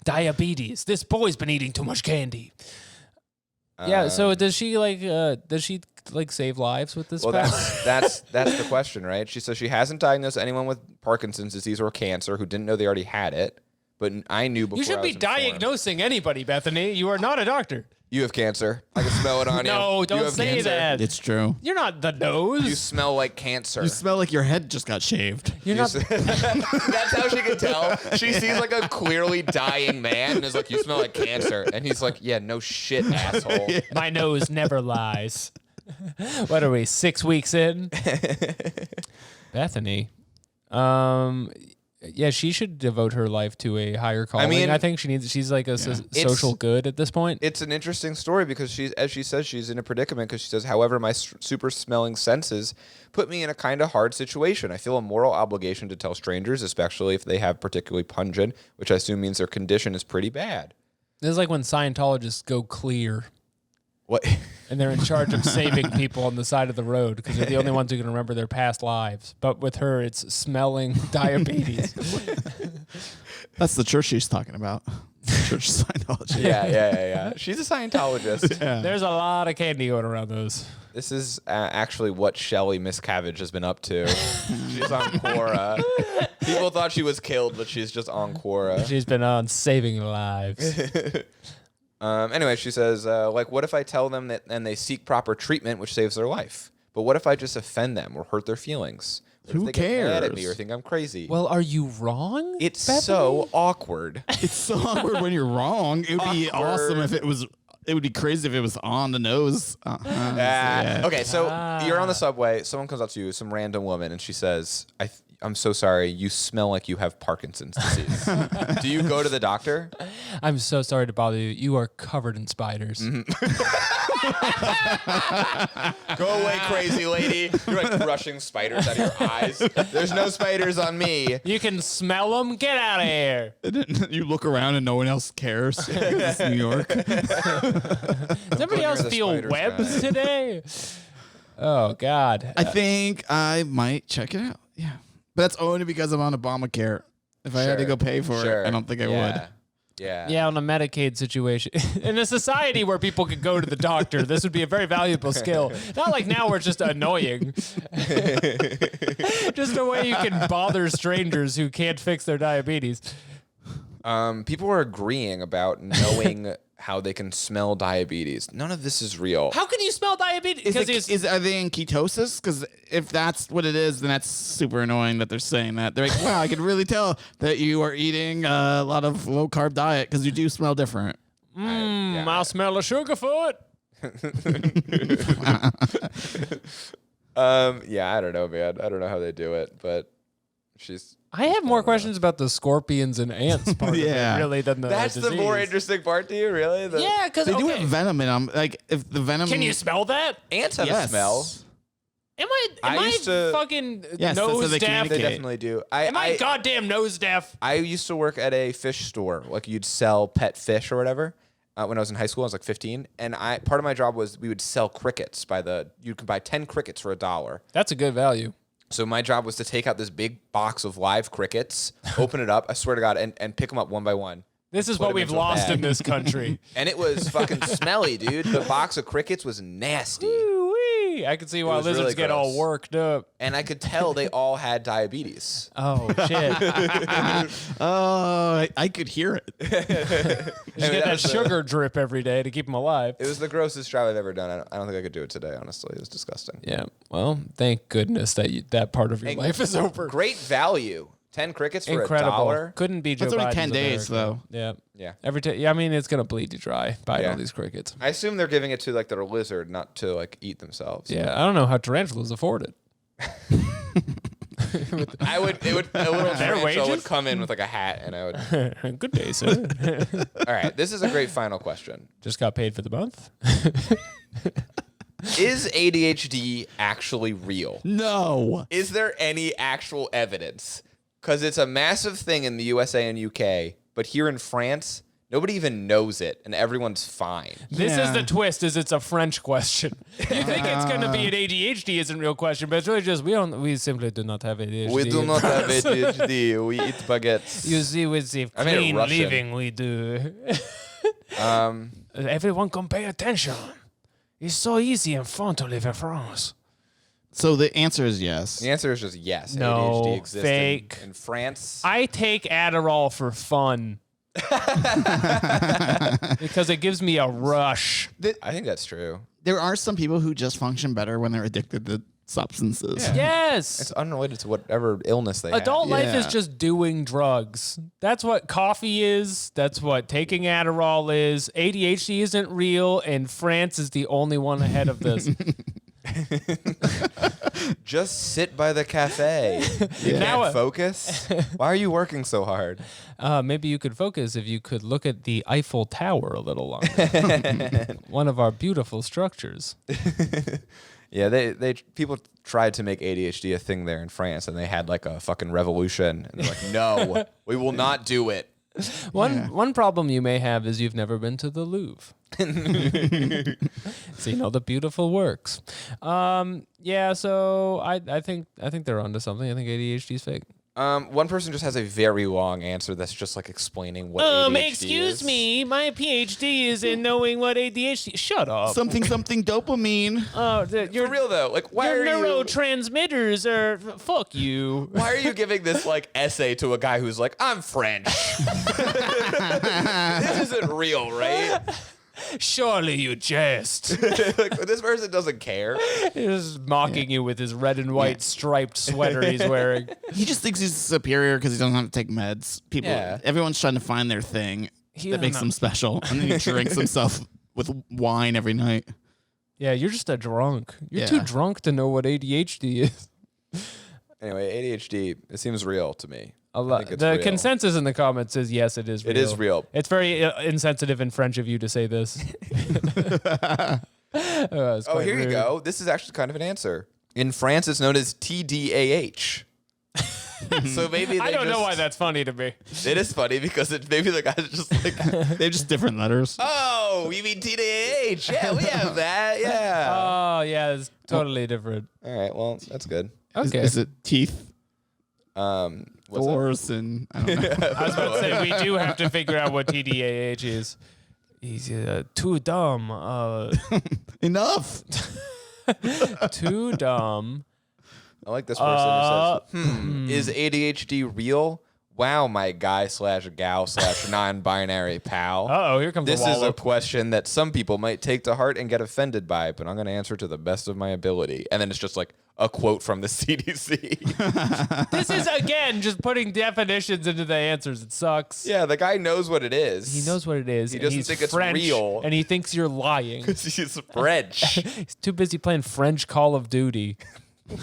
Diabetes. This boy's been eating too much candy. Yeah. So does she save lives with this? Well, power? that's the question, right? She says she hasn't diagnosed anyone with Parkinson's disease or cancer who didn't know they already had it, but I knew before. You should I be was informed. diagnosing anybody, Bethany. You are not a doctor. You have cancer. I can smell it on you. No, You don't have say cancer. that. It's true. You're not the nose. You smell like cancer. You smell like your head just got shaved. You're not. That's how she can tell. She sees like a clearly dying man and is like, "You smell like cancer," and he's like, "Yeah, no shit, asshole." My nose never lies. What are we, 6 weeks in? Bethany. Yeah, she should devote her life to a higher calling. mean- I think she's like a social good at this point. It's an interesting story because as she says, she's in a predicament because she says, however, my super smelling senses put me in a kind of hard situation. I feel a moral obligation to tell strangers, especially if they have particularly pungent, which I assume means their condition is pretty bad. This is like when Scientologists go clear What? and they're in charge of saving people on the side of the road because they're the only ones who can remember their past lives. But with her, it's smelling diabetes. That's the church she's talking about. Church Scientology. Yeah. She's a Scientologist. There's a lot of candy going around those. This is actually what Shelly Miscavige has been up to. She's on Quora. People thought she was killed, but she's just on Quora. She's been on saving lives. Anyway, she says, what if I tell them that and they seek proper treatment, which saves their life? But what if I just offend them or hurt their feelings? What Who if they get mad at me cares? or think I'm crazy? Well, are you wrong? it's Bethany? so awkward. It's so awkward when you're wrong. It would be Awkward. awesome if it was It would be crazy if it was on the nose. Okay, so you're on the subway. Someone comes up to you, some random woman, and she says, I'm so sorry. You smell like you have Parkinson's disease. Do you go to the doctor? I'm so sorry to bother you. You are covered in spiders. Go away, crazy lady. You're like brushing spiders out of your eyes. There's no spiders on me. You can smell them. Get out of here. You look around and no one else cares. It's New York. Does everybody else the feel spiders webs guy. today? Oh, God. I think I might check it out. Yeah. But that's only because I'm on Obamacare. If I had to go pay for it, I don't think I would. Yeah. Yeah, on a Medicaid situation. In a society where people could go to the doctor, this would be a very valuable skill. Not like now where it's just annoying. Just a way you can bother strangers who can't fix their diabetes. People are agreeing about knowing how they can smell diabetes. None of this is real. How can you smell diabetes? Are they in ketosis? Because if that's what it is, then that's super annoying that they're saying that. They're like, wow, I can really tell that you are eating a lot of low-carb diet because you do smell different. I smell a sugar foot. Yeah, I don't know, man. I don't know how they do it, but I have more questions about the scorpions and ants part of it, really, than the That's disease. the more interesting part to you, really? Yeah, because They do have venom in them. Like, if the venom... Can you smell that? Ants have a smell. Am I used to- fucking Yes, that's how nose they deaf? communicate. They definitely do. Am I goddamn nose deaf? I used to work at a fish store. Like, you'd sell pet fish or whatever. When I was in high school, I was like 15. And part of my job was we would sell crickets you could buy 10 crickets for $1. That's a good value. So my job was to take out this big box of live crickets, open it up, I swear to God, and pick them up one by one. This is Put what them we've into a lost bag. in this country. And it was fucking smelly, dude. The box of crickets was nasty. Ooh-wee. I can see why was lizards really get all gross. worked up. And I could tell they all had diabetes. Oh, shit. Oh, I could hear it. You get that sugar drip every day to keep them alive. It was the grossest job I've ever done. I don't think I could do it today, honestly. It was disgusting. Yeah. Well, thank goodness that that part of your And life is over. Great value. 10 crickets for Incredible. $1. Couldn't be Joe That's only Biden's 10 days, America. though. Yeah. Yeah. I mean, it's gonna bleed you dry buying Yeah. all these crickets. I assume they're giving it to like their lizard, not to like eat themselves. Yeah, I don't know how tarantulas afford it. It would a little tarantula wages? would come in with like a hat, and I would. Good day, sir. All right, this is a great final question. Just got paid for the month. Is ADHD actually real? No. Is there any actual evidence? Because it's a massive thing in the USA and UK, but here in France, nobody even knows it, and everyone's fine. This is Yeah. the twist. Is it's a French question? You think it's gonna be an ADHD isn't a real question, but it's really just we simply do not have ADHD. We do not have ADHD. We eat baguettes. You see, with the I made it clean Russian. living we do. Everyone can pay attention. It's so easy and fun to live in France. So the answer is yes. The answer is just yes. No, ADHD exists fake. in France. I take Adderall for fun. Because it gives me a rush. I think that's true. There are some people who just function better when they're addicted to substances. Yeah. Yes. It's unrelated to whatever illness they Adult have. life is Yeah. just doing drugs. That's what coffee is. That's what taking Adderall is. ADHD isn't real, and France is the only one ahead of this. Just sit by the cafe. You Now- can't focus. Why are you working so hard? Maybe you could focus if you could look at the Eiffel Tower a little longer. One of our beautiful structures. Yeah, they people tried to make ADHD a thing there in France, and they had like a fucking revolution. And they're like, no, we will not do it. One problem you may have is you've never been to the Louvre. Seen all the beautiful works. Yeah, so I think they're onto something. I think ADHD is fake. One person just has a very long answer that's just like explaining what ADHD Excuse is. me, my PhD is in knowing what ADHD. Shut up. Something dopamine. Your For real though, like why your are you neurotransmitters are fuck you. why are you giving this like essay to a guy who's like, I'm French? This isn't real, right? Surely you jest. Like this person doesn't care. He's mocking you with his red and white striped sweater he's wearing. He just thinks he's superior because he doesn't have to take meds. Yeah. Everyone's trying to find their thing that makes know. them special, and then he drinks himself with wine every night. Yeah, you're just a drunk. You're Yeah. too drunk to know what ADHD is. Anyway, ADHD, it seems real to me. A I lot. think it's The real. consensus in the comments is yes, it is real. It is real. It's very insensitive and French of you to say this. It's Oh, quite here you rude. go. This is actually kind of an answer. In France, it's known as TDAH. So maybe they I don't know just- why that's funny to me. It is funny because maybe the guy's just like, They're just different letters. oh, you mean TDAH? Yeah, we have that. Yeah. Oh, yeah, it's totally different. All right. Well, that's good. Okay. Is it teeth? What's that? Doors and I don't know. I was about to say, we do have to figure out what TDAH is. He's too dumb. Enough. Too dumb. I like this person who says, is ADHD real? Wow, my guy/gal/non-binary pal. Uh-oh, here comes This the is a wallop. question that some people might take to heart and get offended by, but I'm going to answer to the best of my ability. And then it's just like a quote from the CDC. This is, again, just putting definitions into the answers. It sucks. Yeah, the guy knows what it is. He knows what it is. He and doesn't he's think it's French, real. And he thinks you're lying. He's French. He's too busy playing French Call of Duty.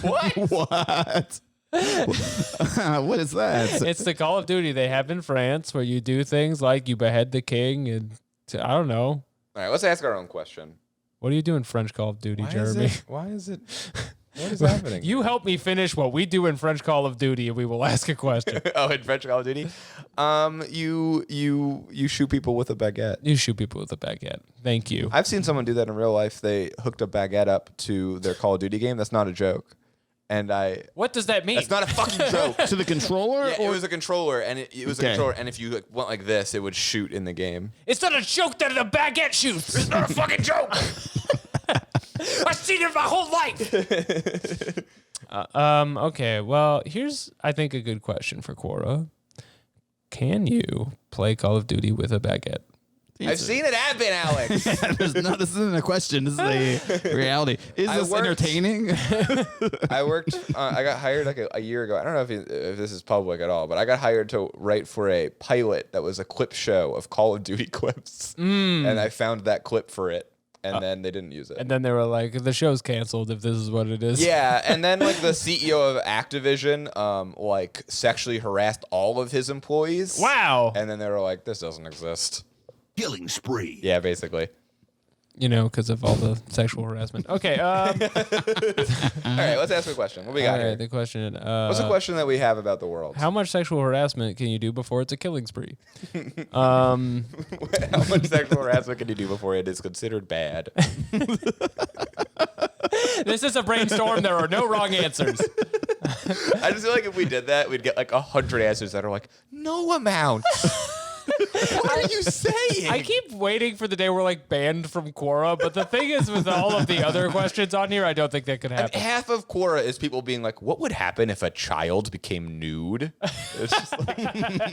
What? What? What is that? It's the Call of Duty they have in France where you do things like you behead the king and I don't know. All right, let's ask our own question. What do you do in French Call of Duty, Why Jeremy? is it? What is happening? You help me finish what we do in French Call of Duty and we will ask a question. Oh, in French Call of Duty? You shoot people with a baguette. You shoot people with a baguette. Thank you. I've seen someone do that in real life. They hooked a baguette up to their Call of Duty game. That's not a joke. And What does that mean? that's not a fucking joke. To the controller? Yeah, it was a controller, and it was a Okay. controller, and if you went like this, it would shoot in the game. It's not a joke that the baguette shoots. It's not a fucking joke. I've seen it my whole life. Okay. Well, here's I think a good question for Quora. Can you play Call of Duty with a baguette? I've seen it happen, Alex. This isn't a question. This is a reality. Is I this worked- entertaining? I worked. I got hired like a year ago. I don't know if this is public at all, but I got hired to write for a pilot that was a clip show of Call of Duty clips, and I found that clip for it, and then they didn't use it. And then they were like, the show's canceled if this is what it is. Yeah, and then like the CEO of Activision, like sexually harassed all of his employees. Wow. And then they were like, "This doesn't exist." Killing spree. Yeah, basically. You know, because of all the sexual harassment. Okay. All right, let's ask a question. What we got all here? right, the question. What's the question that we have about the world? How much sexual harassment can you do before it's a killing spree? How much sexual harassment can you do before it is considered bad? This is a brainstorm. There are no wrong answers. I just feel like if we did that, we'd get like 100 answers that are like, no amount. What are you saying? I keep waiting for the day we're like banned from Quora, but the thing is, with all of the other questions on here, I don't think that could And happen. half of Quora is people being like, what would happen if a child became nude? It's just like,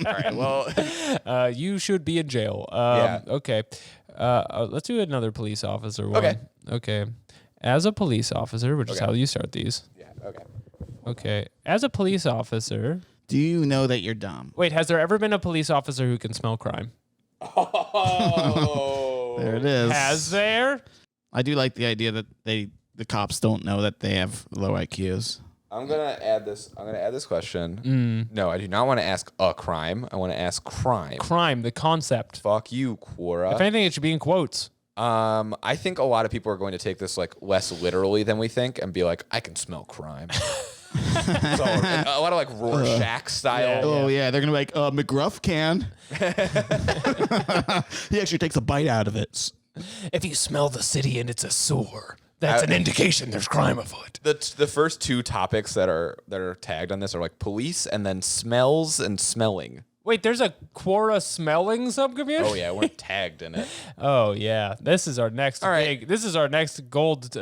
all right, well, You should be in jail. Yeah. Okay. Let's do another police officer one. Okay. Okay. As a police officer, which is Okay. how you start these. yeah, okay. Okay. As a police officer. Do you know that you're dumb? Wait, has there ever been a police officer who can smell crime? Oh. There it is. Has there? I do like the idea that the cops don't know that they have low IQs. I'm gonna add this question. No, I do not want to ask a crime. I want to ask crime. Crime, the concept. Fuck you, Quora. If anything, it should be in quotes. I think a lot of people are going to take this like less literally than we think and be like, I can smell crime. So, a lot of like Rorschach style. Oh yeah, they're gonna be like McGruff can. He actually takes a bite out of it. If you smell the city and it's a sewer, that's an indication there's crime afoot. The first two topics that are tagged on this are like police and then smells and smelling. Wait, there's a Quora smelling subcommunity? Oh yeah, we're tagged in it. Oh yeah, this is our next All right. big. This is our next gold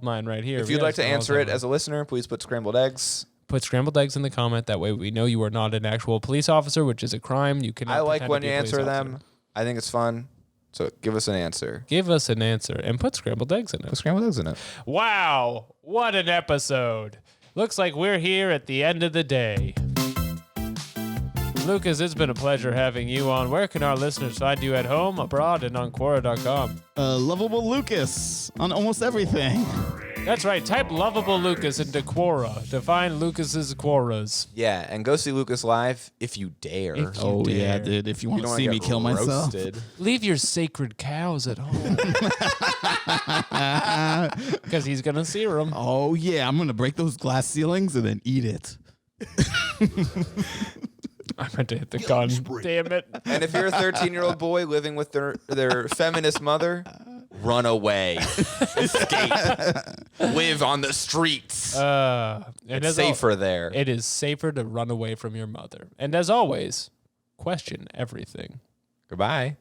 mine right here. If We you'd gotta like to spend all answer the it time. as a listener, please put scrambled eggs. Put scrambled eggs in the comment. That way we know you are not an actual police officer, which is a crime. You cannot. I like pretend when to you be a police answer officer. them. I think it's fun. So give us an answer. Give us an answer and put scrambled eggs in Put it. scrambled eggs in it. Wow, what an episode! Looks like we're here at the end of the day. Lucas, it's been a pleasure having you on. Where can our listeners find you at home, abroad, and on Quora.com? Lovable Lucas on almost everything. That's right. Type Lovable Lucas into Quora to find Lucas's Quoras. Yeah, and go see Lucas live if you dare. If you Oh, yeah, dare. dude. If you want You to don't see wanna me get kill myself. roasted. Leave your sacred cows at home. Because he's going to sear them. Oh, yeah. I'm going to break those glass ceilings and then eat it. I meant to hit the gun. Damn it. And if you're a 13-year-old boy living with their feminist mother, run away. Escape. Live on the streets. And It's as safer there. It is safer to run away from your mother. And as always, question everything. Goodbye.